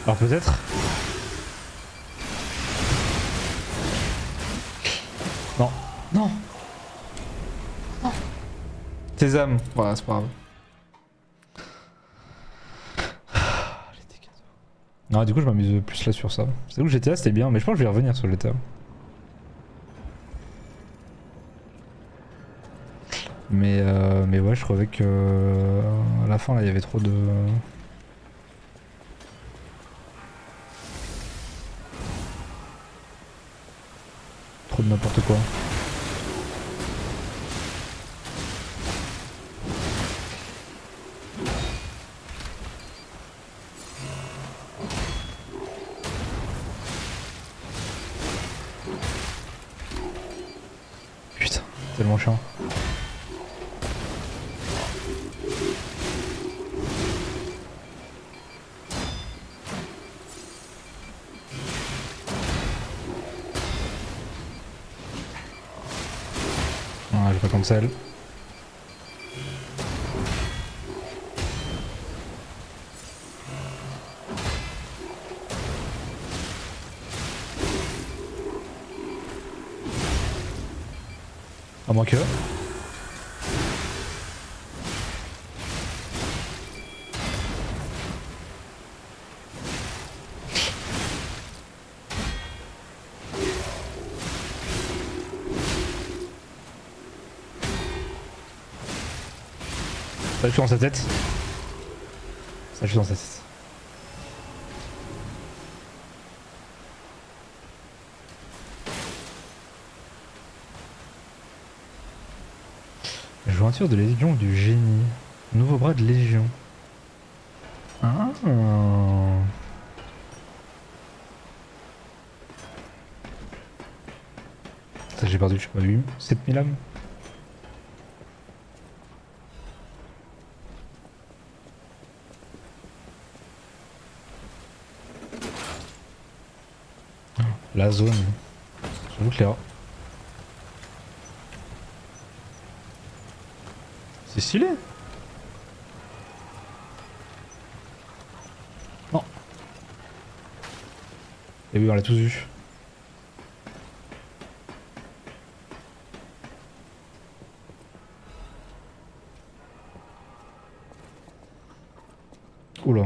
Alors peut-être. Non. Non. Non. Tes âmes. Voilà, c'est pas grave. Les dégâts. Non, du coup, je m'amuse plus là sur ça. C'est où GTA, c'était bien, mais je pense que je vais revenir sur GTA. Mais ouais, je trouvais que à la fin, là, il y avait trop de. Trop de n'importe quoi. Putain, tellement chiant. Ah, j'ai pas cancel. À moins que. Ça, je suis dans sa tête. Ça, je suis dans sa tête. Jointure de Légion du Génie. Nouveau bras de Légion. Ah. J'ai perdu, je sais pas, 8, 7000 âmes. La zone. J'avoue que là. C'est stylé. Non. Et oui, on l'a tous vu. Oula.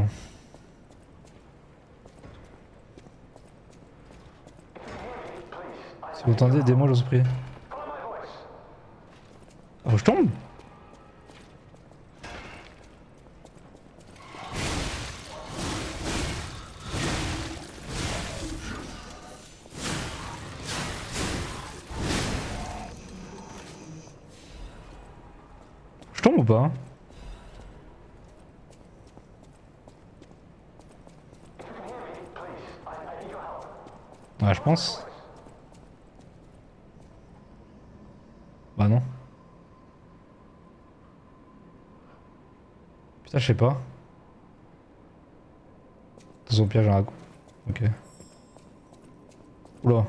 Si vous entendez, aidez-moi, je vous prie. Oh, je tombe. Je tombe ou pas? Ouais, je pense. Bah non. Putain, je sais pas. Dans son piège à un coup. Ok. Oula.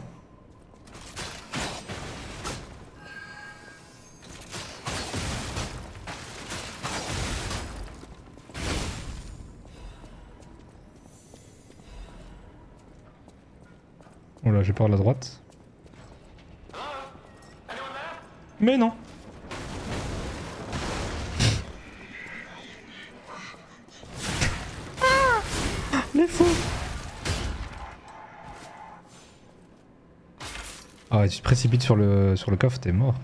Oula, j'ai peur de la droite. Mais non. Les fous. Ah ouais, tu te précipites sur le coffre, t'es mort.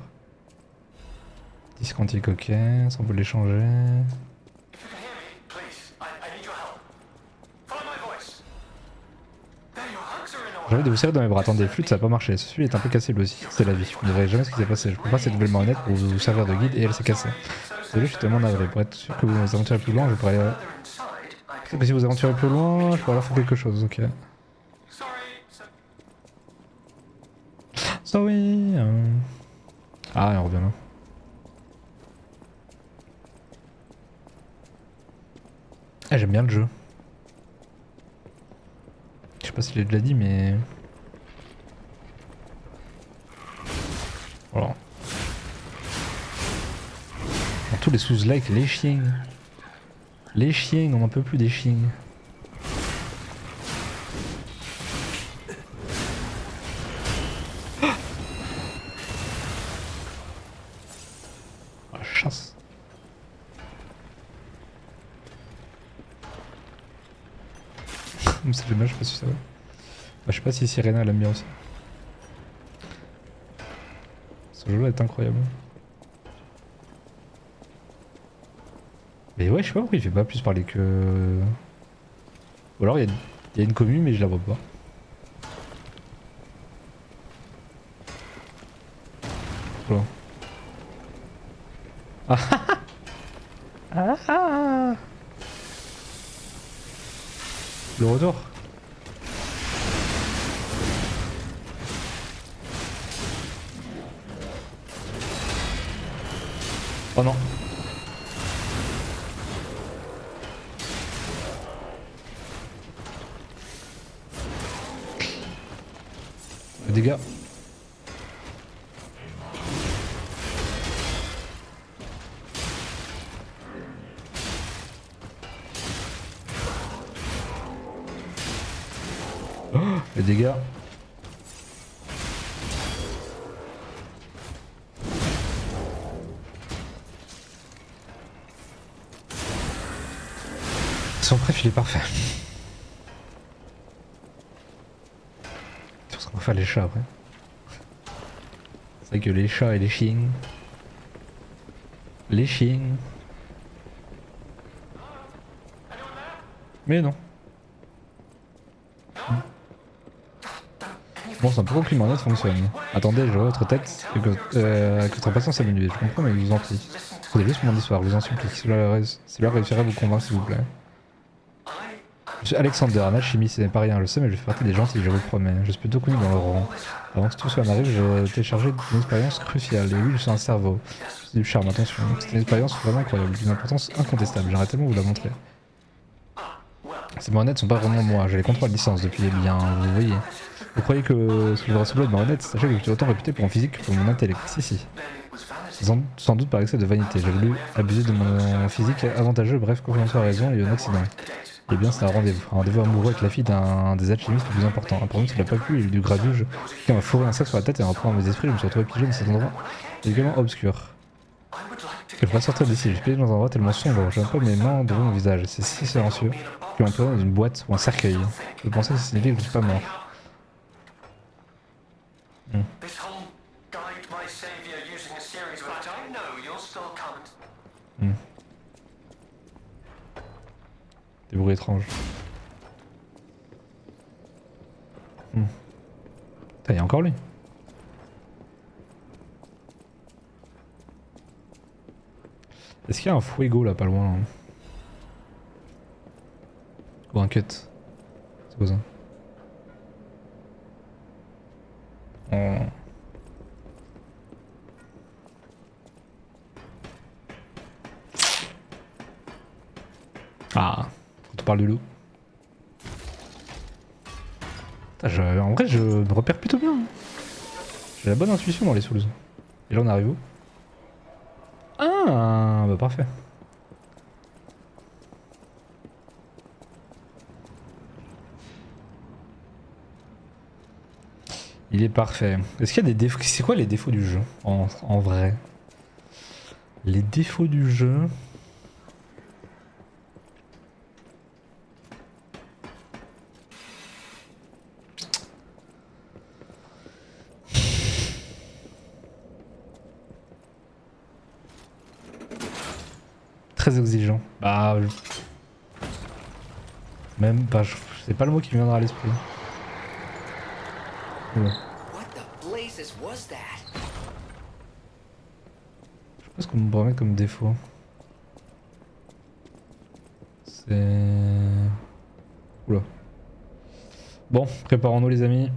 Disque anti-coquet, ça on peut l'échanger. J'ai envie de vous serrer dans mes bras. Attendez, flûte ça va pas marcher. Celui est un peu cassé lui aussi. C'est la vie. Vous ne verrez jamais ce qui s'est passé. Je peux pas cette nouvelle marionnette pour vous servir de guide et elle s'est cassée. Désolé, je suis tellement navré. Pour être sûr que vous vous aventurez plus loin, je pourrais. Que si vous aventurez plus loin, je pourrais leur faire quelque chose, ok. Sorry. Ah, on revient là. Ah, j'aime bien le jeu. Je sais pas si je l'ai déjà dit, mais. Voilà. Dans tous les sous-likes, les chiens. Les chiens, on n'en peut plus des chiens. La chasse. C'est dommage, je sais pas si ça va. Bah, je sais pas si Sirena l'aime bien aussi. Ce jeu là est incroyable. Mais ouais, je sais pas pourquoi il fait pas plus parler que. Ou alors il y a une commune, mais je la vois pas. Voilà. Ah ah ah. Le retour. Oh non. Le dégât. Oh, les dégâts. Son préf il est parfait. Sur ce qu'on va faire les chats après. C'est vrai que les chats et les chiens. Les chiens. Mais non. Bon, c'est un peu con que l'humanité fonctionne. Attendez, je vois votre tête et que votre patience est diminuée. Je comprends, mais je vous en prie. Posez juste mon histoire, je vous en supplie. Cela réussirait à vous convaincre, s'il vous plaît. Je suis Alexander, un alchimiste, ce n'est pas rien, je sais, mais je fais partie des gentils, je vous le promets. Je suis plutôt connu dans le rang. Avant que tout cela n'arrive, j'ai téléchargé une expérience cruciale. Et oui, je suis un cerveau. C'est du charme, attention. C'est une expérience vraiment incroyable, d'une importance incontestable. J'aimerais tellement vous la montrer. Ces marionnettes sont pas vraiment moi, j'ai les contrôles de licence depuis bien, vous voyez. Vous croyez que ce que je ressemble de marionnettes, sachez que je suis autant réputé pour mon physique que pour mon intellect. Si, si. Sans doute par excès de vanité. J'ai voulu abuser de mon physique avantageux, bref, quoi qu'il en soit, raison, il y a eu un accident. Eh bien, c'est un rendez-vous amoureux avec la fille d'un des alchimistes les plus importants. Apparemment, ça l'a pas plu, il y a eu du grabuge. Quelqu'un m'a fourré un sac sur la tête et en reprenant mes esprits, je me suis retrouvé piégé dans cet endroit également obscur. Je peux pas sortir d'ici, je suis piégé dans un endroit tellement sombre, je n'aime pas mes mains devant mon visage, c'est si silencieux. Je suis entouré dans une boîte ou un cercueil. Je pensais que ça signifie que je suis pas mort. Des bruits étranges. Putain, y'a encore lui. Est-ce qu'il y a un fuego là, pas loin là? Ou un cut? C'est quoi ça? Oh. Ah, quand on parle du loup. Putain, en vrai, je me repère plutôt bien. J'ai la bonne intuition dans les souls. Et là, on arrive où? Ah, bah parfait. Il est parfait. Est-ce qu'il y a des défauts? C'est quoi les défauts du jeu en vrai? Les défauts du jeu. Très exigeant. Bah. Même pas. C'est pas le mot qui me viendra à l'esprit. Ouais. Je sais pas ce qu'on pourrait mettre comme défaut. C'est. Oula. Bon, préparons-nous les amis.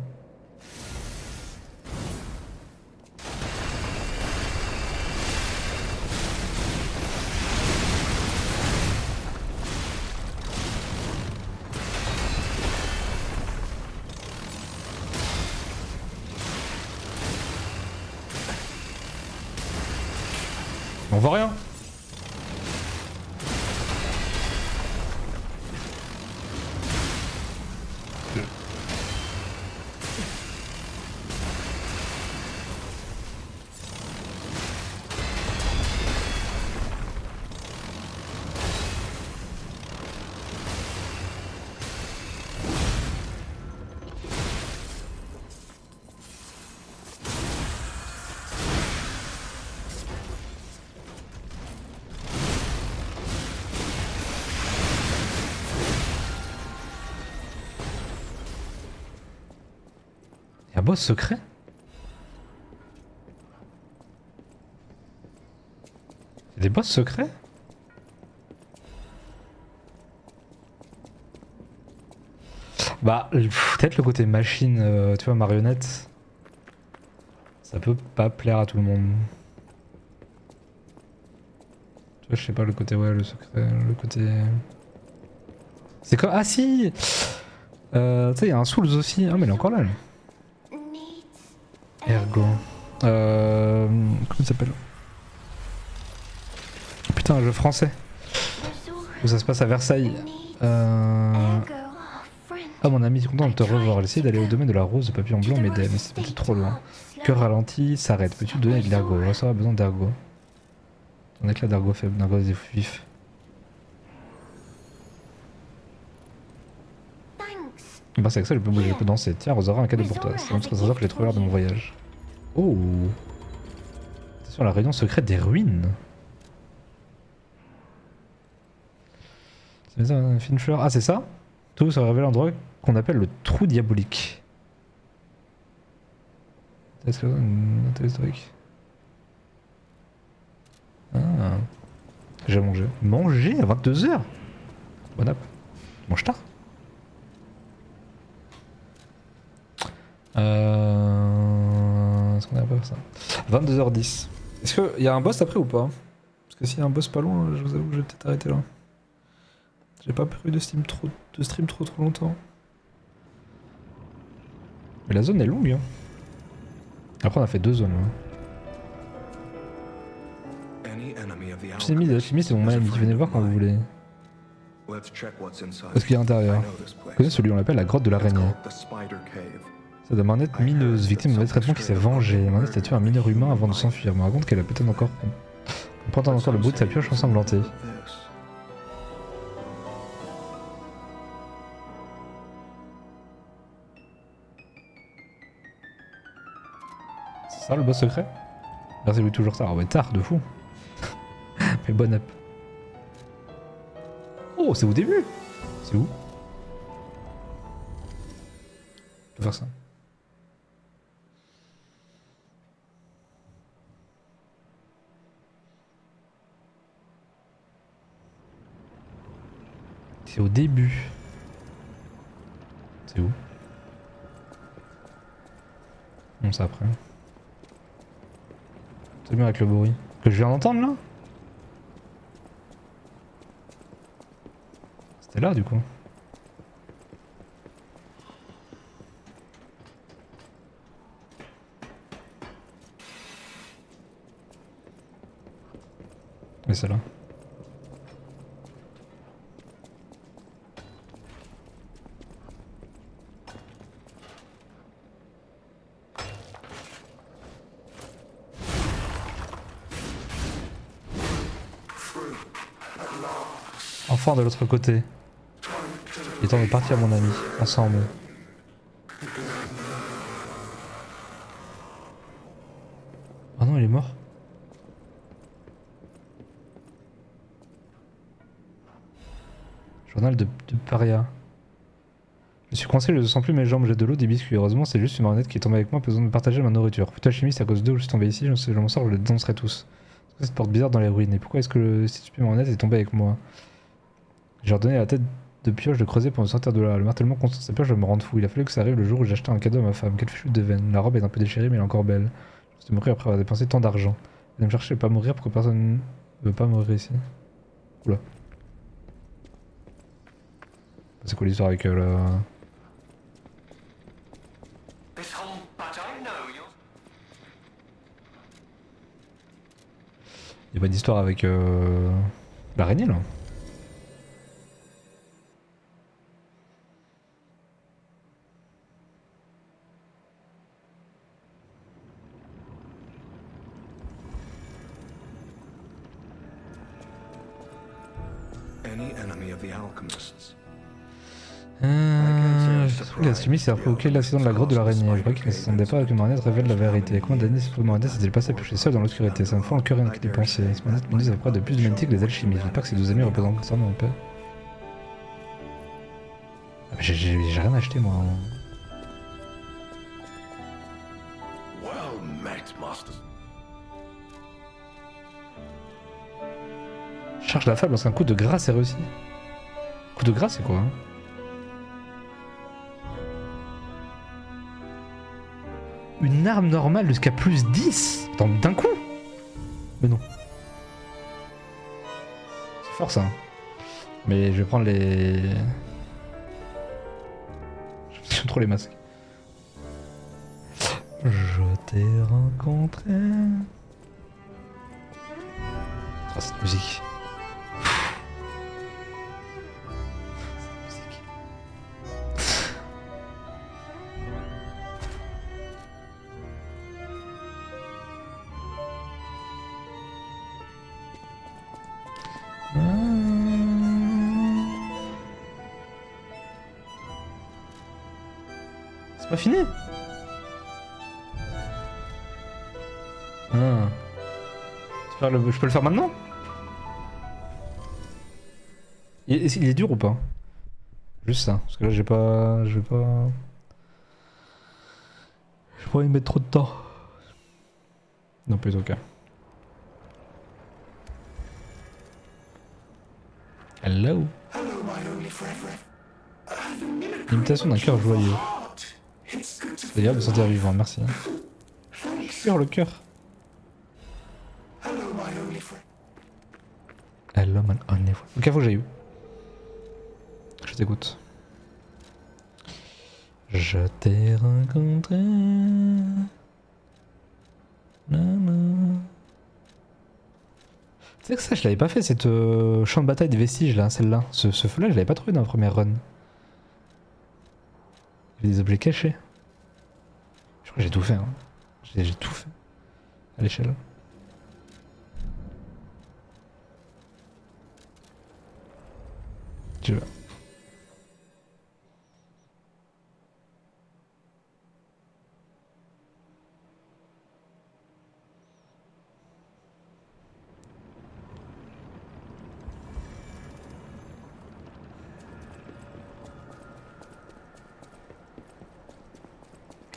On voit rien. Y'a un boss secret? Y'a des boss secrets? Bah, peut-être le côté machine, tu vois, marionnette. Ça peut pas plaire à tout le monde. Tu vois, je sais pas, le côté, ouais, le secret, le côté... C'est quoi? Ah si! Tu sais, y'a un Souls aussi. Ah, mais il est encore là, lui. Ergo. Comment il s'appelle? Putain, un jeu français. Où ça se passe à Versailles. Ah mon ami, content de te revoir. J'essaie d'aller au domaine de la rose de papillon blanc, mais c'est peut-être trop loin. Cœur ralenti, s'arrête. Peux-tu donner de l'ergot? Ça aura besoin d'ergot. Un éclat d'ergot faible, d'ergot vif. Bah c'est avec ça, je peux bouger, je peux danser. Tiens, Rosara, un cadeau pour toi. C'est un petit trésor que j'ai trouvé lors de mon voyage. Oh! Attention à la réunion secrète des ruines. C'est ça, une fine fleur. Ah, c'est ça? Tout ça révèle l'endroit qu'on appelle le trou diabolique. Est-ce une note historique? Ah. J'ai mangé. Manger à 22 h? Bon app. Mange tard. Est-ce qu'on a pas faire ça 22h10. Est-ce qu'il y a un boss après ou pas? Parce que s'il y a un boss pas loin, je vous avoue que je vais peut-être arrêter là. J'ai pas prévu de stream trop longtemps. Mais la zone est longue. Hein. Après on a fait 2 zones. Hein. Je t'ai mis l'alchimiste et mon ami. Venez voir quand vous voulez. Qu'est-ce qu'il y a à l'intérieur? Vous connaissez celui qu'on appelle la grotte de l'araignée. C'est de Marnette mineuse, victime de mauvais traitement qui s'est vengée. Marnette a tué un mineur humain avant de s'enfuir. Me raconte qu'elle a peut-être encore... On peut entendre encore le bruit de sa pioche ensanglantée. C'est ça le boss secret? Là c'est lui toujours tard. Ah ouais tard de fou. Mais bonne up. Oh c'est au début. C'est où? Je peux faire ça. C'est au début. C'est où? Non, c'est après. C'est bien avec le bruit. Que je viens d'entendre là? C'était là du coup. Mais c'est là. Enfin de l'autre côté. Il est temps de partir mon ami, ensemble. Ah non il est mort. Journal de Paria. Je suis coincé, je ne sens plus mes jambes, j'ai de l'eau, des biscuits. Heureusement c'est juste une marionnette qui est tombée avec moi, besoin de partager ma nourriture. Putain chimiste à cause d'eux, je suis tombé ici, je m'en sors, je les dénoncerai tous. Cette porte bizarre dans les ruines, et pourquoi est-ce que le stupide marionnette est tombé avec moi? J'ai ordonné à la tête de pioche de creuser pour me sortir de là. Le martèlement constant de sa pioche, je me rends fou. Il a fallu que ça arrive le jour où j'ai acheté un cadeau à ma femme. Quelle chute de veine. La robe est un peu déchirée, mais elle est encore belle. Je vais mourir après avoir dépensé tant d'argent. Venez me chercher, je vais pas mourir pour que personne ne veut pas mourir ici. Oula. C'est quoi l'histoire avec la... Y'a pas d'histoire avec l'araignée là? L'alchimiste s'est provoqué l'accident de la grotte de l'araignée. Je crois qu'il ne s'attendait pas que une marionnette révèle la vérité. Comment d'années cette marionnette s'est-elle passée à piocher seule dans l'obscurité? Ça me fait en cœur rien que d'y penser. Cette marionnette me dit à peu près de plus d'humanité que les alchimistes. Je dis pas que ces 12 amis représentent concernant mon père. Ah, j'ai rien acheté moi. Charge la fable lorsqu'un coup de grâce est réussi. Coup de grâce c'est quoi hein? Une arme normale jusqu'à plus 10 d'un coup? Mais non. C'est fort ça. Mais je vais prendre les... J'aime trop les masques. Je t'ai rencontré... Oh, cette musique. C'est pas fini? Ah. Je peux le faire maintenant? Il est dur ou pas? Juste ça, parce que là j'ai pas... Je vais pas... Je pourrais y mettre trop de temps. Non, plutôt qu'à. Hello. L'imitation d'un cœur joyeux. C'est agréable de sentir vivant, merci. Sur le cœur. Hello, my only friend. Ok, faut que j'aille où? Je t'écoute. Je t'ai rencontré. Nana. Tu sais que ça, je l'avais pas fait, cette champ de bataille des vestiges là, celle-là. Ce feu-là, je l'avais pas trouvé dans la première run. Il y avait des objets cachés. Je crois que j'ai tout fait, hein. J'ai tout fait. À l'échelle. Tu vas.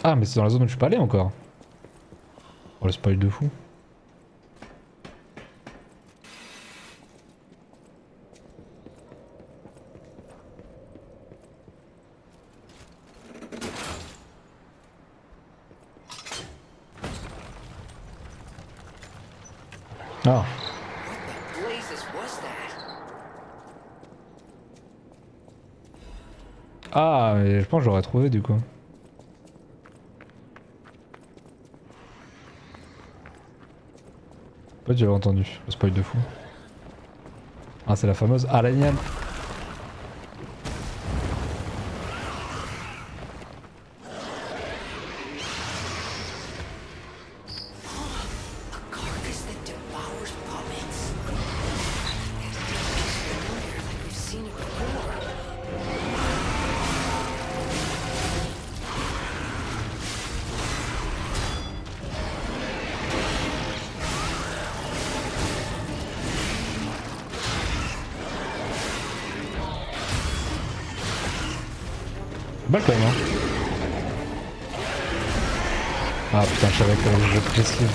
Ah, mais c'est dans la zone où je suis pas allé encore. Oh, le spoil de fou. Ah. Ah, mais je pense que j'aurais trouvé du coup. En fait, j'avais entendu le spoil de fou. Ah, c'est la fameuse Alanian. Balle quand même, hein. Ah putain, je savais que je précise.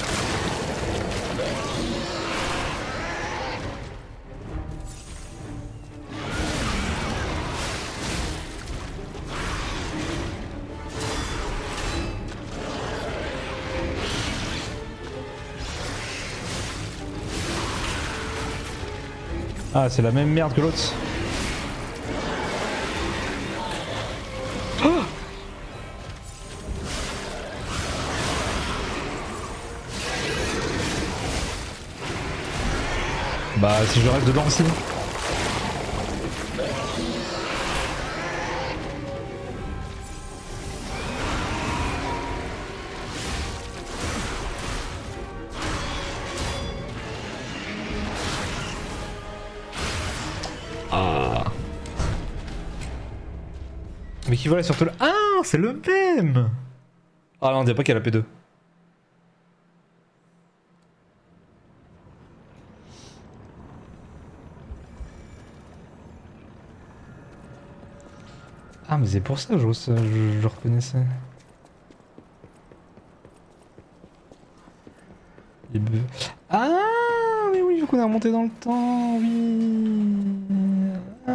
Ah, c'est la même merde que l'autre. Bah si je reste dedans aussi. Ah. Mais qui volait surtout là. Ah, c'est le même. Ah non, on dirait pas qu'il y a la P2. Ah mais c'est pour ça que je reconnaissais. Ah mais oui, vu qu'on est remonté dans le temps, oui. Ah.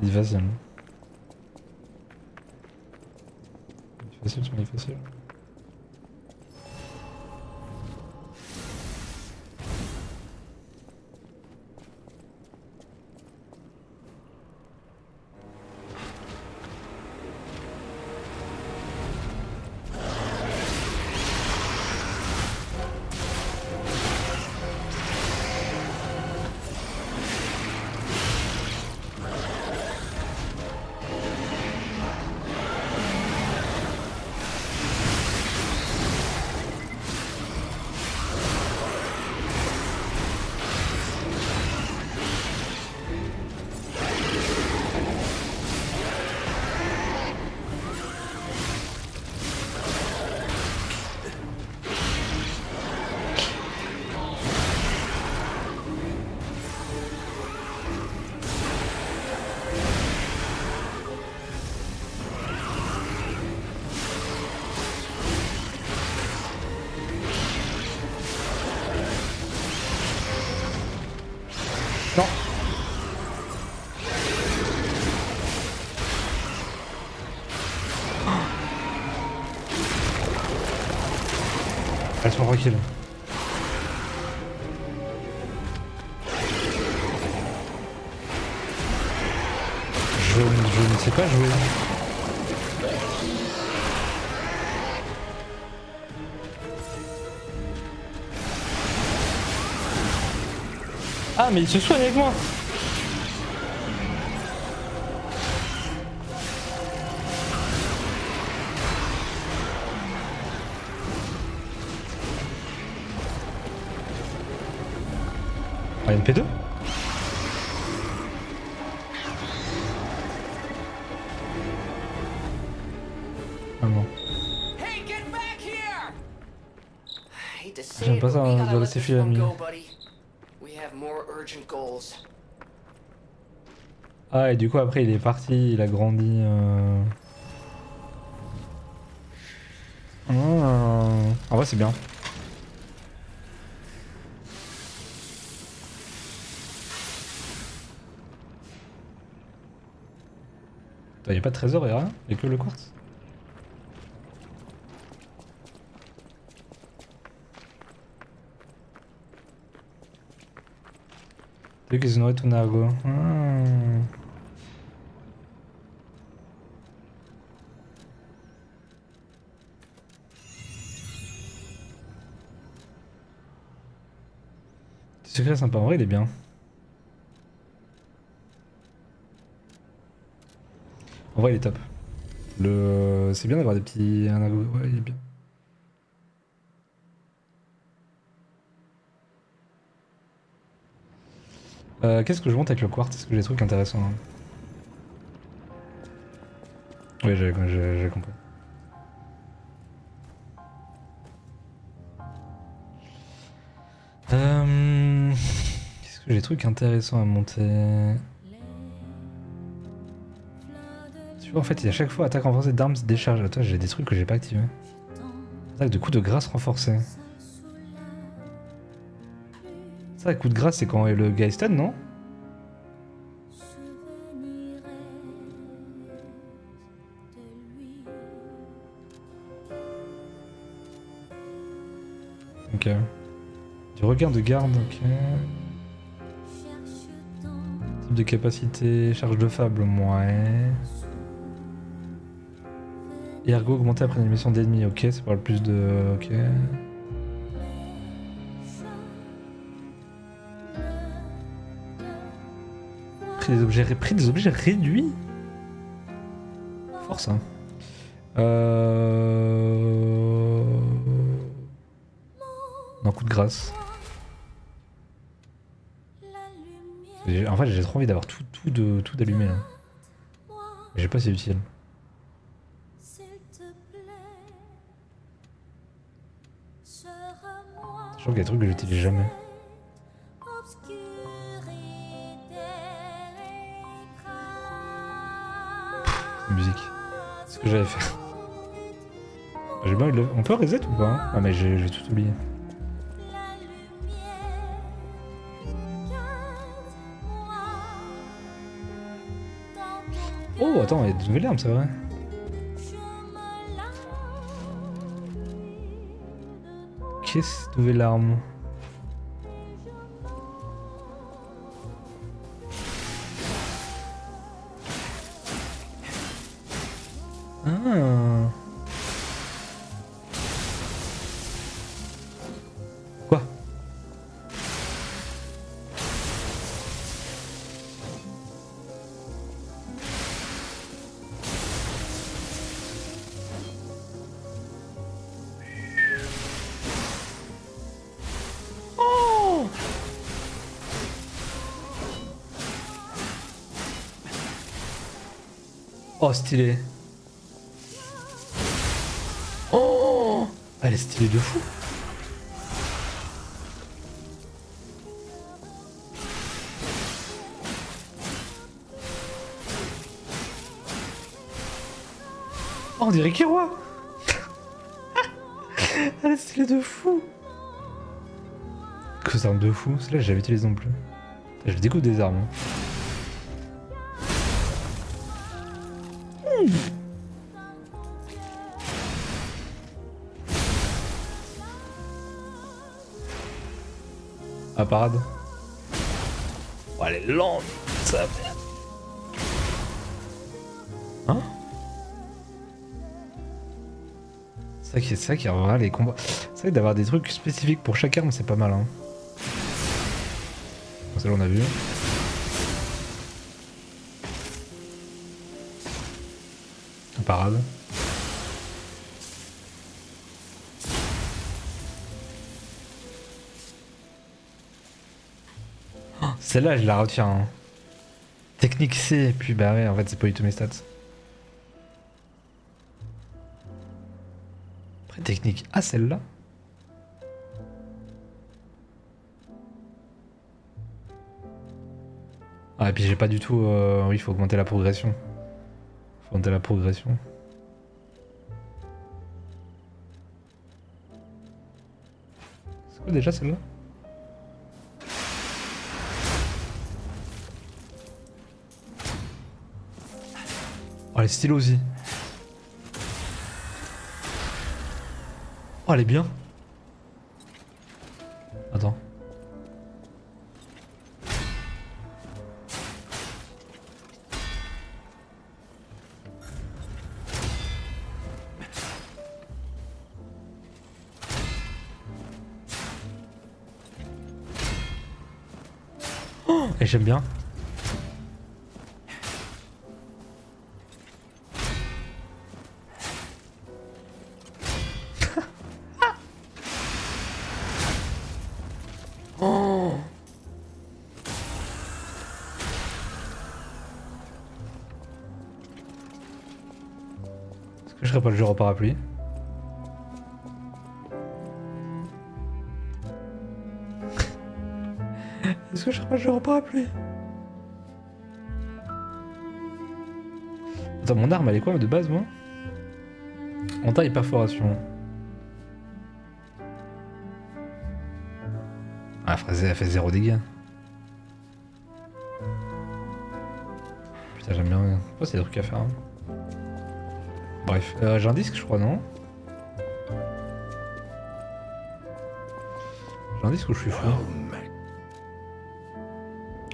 Je dis facile. Facile, tu m'as dit facile. Laisse-moi tranquille. Je ne sais pas jouer. Ah mais il se soigne avec moi. Ah, MP2. Ah non. J'aime pas ça de laisser filer l'ami. Ah et du coup après il est parti, il a grandi. Ah. En vrai c'est bien. Y'a pas de trésor et rien, y'a que le quartz. T'as vu qu'ils ont ton ergo. Ce secret sympa, en vrai il est bien. En vrai il est top. C'est bien d'avoir des petits... un ergo, ouais il est bien. Qu'est-ce que je monte avec le quartz? Est-ce que j'ai des trucs intéressants hein? Oui j'ai compris. Qu'est-ce que j'ai des trucs intéressants à monter? Tu vois en fait il y a chaque fois attaque renforcée d'armes se décharge. Toi j'ai des trucs que j'ai pas activés. Attaque de coup de grâce renforcée. Ça coup de grâce c'est quand le gars est stun non? Ok. Du regard de garde, ok. Type de capacité, charge de fable, ouais. Ergo augmenté après une émission d'ennemis, ok, ça parle plus de... ok. Prix des objets réduits. Force hein. Non, coup de grâce. En fait j'ai trop envie d'avoir tout d'allumé là. Mais je sais pas si c'est utile. Je trouve qu'il y a des trucs que j'utilise jamais. Musique. C'est ce que j'avais fait. J'ai pas envie de le... On peut reset ou pas hein? Ah mais j'ai tout oublié. Oh attends, il y a de nouvelles armes c'est vrai. Qu'est-ce que nouvelle arme? Ah. Quoi? Oh! Oh stylé. Oh! Elle est stylée de fou. Oh, on dirait Kira. Elle est stylée de fou. Que arme de fou. Celle-là, j'ai jamais utilisé non plus. Je découvre des armes. Mmh. La parade. Oh, elle est lente, ça. Hein? C'est ça qui rend les combats. C'est vrai que d'avoir des trucs spécifiques pour chaque arme, c'est pas mal. Hein. Ça, on a vu. La parade. Oh, celle-là, je la retiens. Hein. Technique C, puis bah ouais, en fait, c'est pas du tout mes stats. Après, technique A, celle-là. Ah, et puis j'ai pas du tout. Oui, il faut augmenter la progression. Faut augmenter la progression. C'est quoi déjà celle-là? Oh, elle est stylée aussi. Oh, elle est bien. Attends. Oh, et j'aime bien. Oh. Est-ce que je serais pas le genre au parapluie? Est-ce que je serais pas le genre au parapluie? Attends, mon arme elle est quoi de base moi? Entaille et perforation. Ah, elle fait 0 dégâts. Putain, j'aime bien. Oh, c'est des trucs à faire. Hein. Bref, j'ai un disque, je crois, non? J'ai un disque ou je suis fou?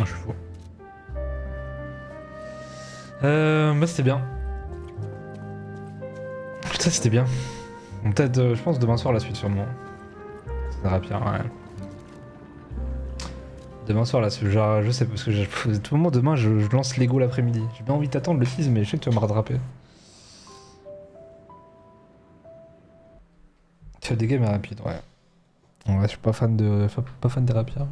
Ah, je suis fou. Bah, c'était bien. Putain, c'était bien. Bon, peut-être, je pense, demain soir la suite, sûrement. Ça ira pire, ouais. Demain soir, là, genre, je sais, parce que tout moment demain, je lance Lego l'après-midi. J'ai bien envie d'attendre le 6, mais je sais que tu vas me rattraper. Tu as des games rapides, ouais. Ouais, je suis pas fan des rapières.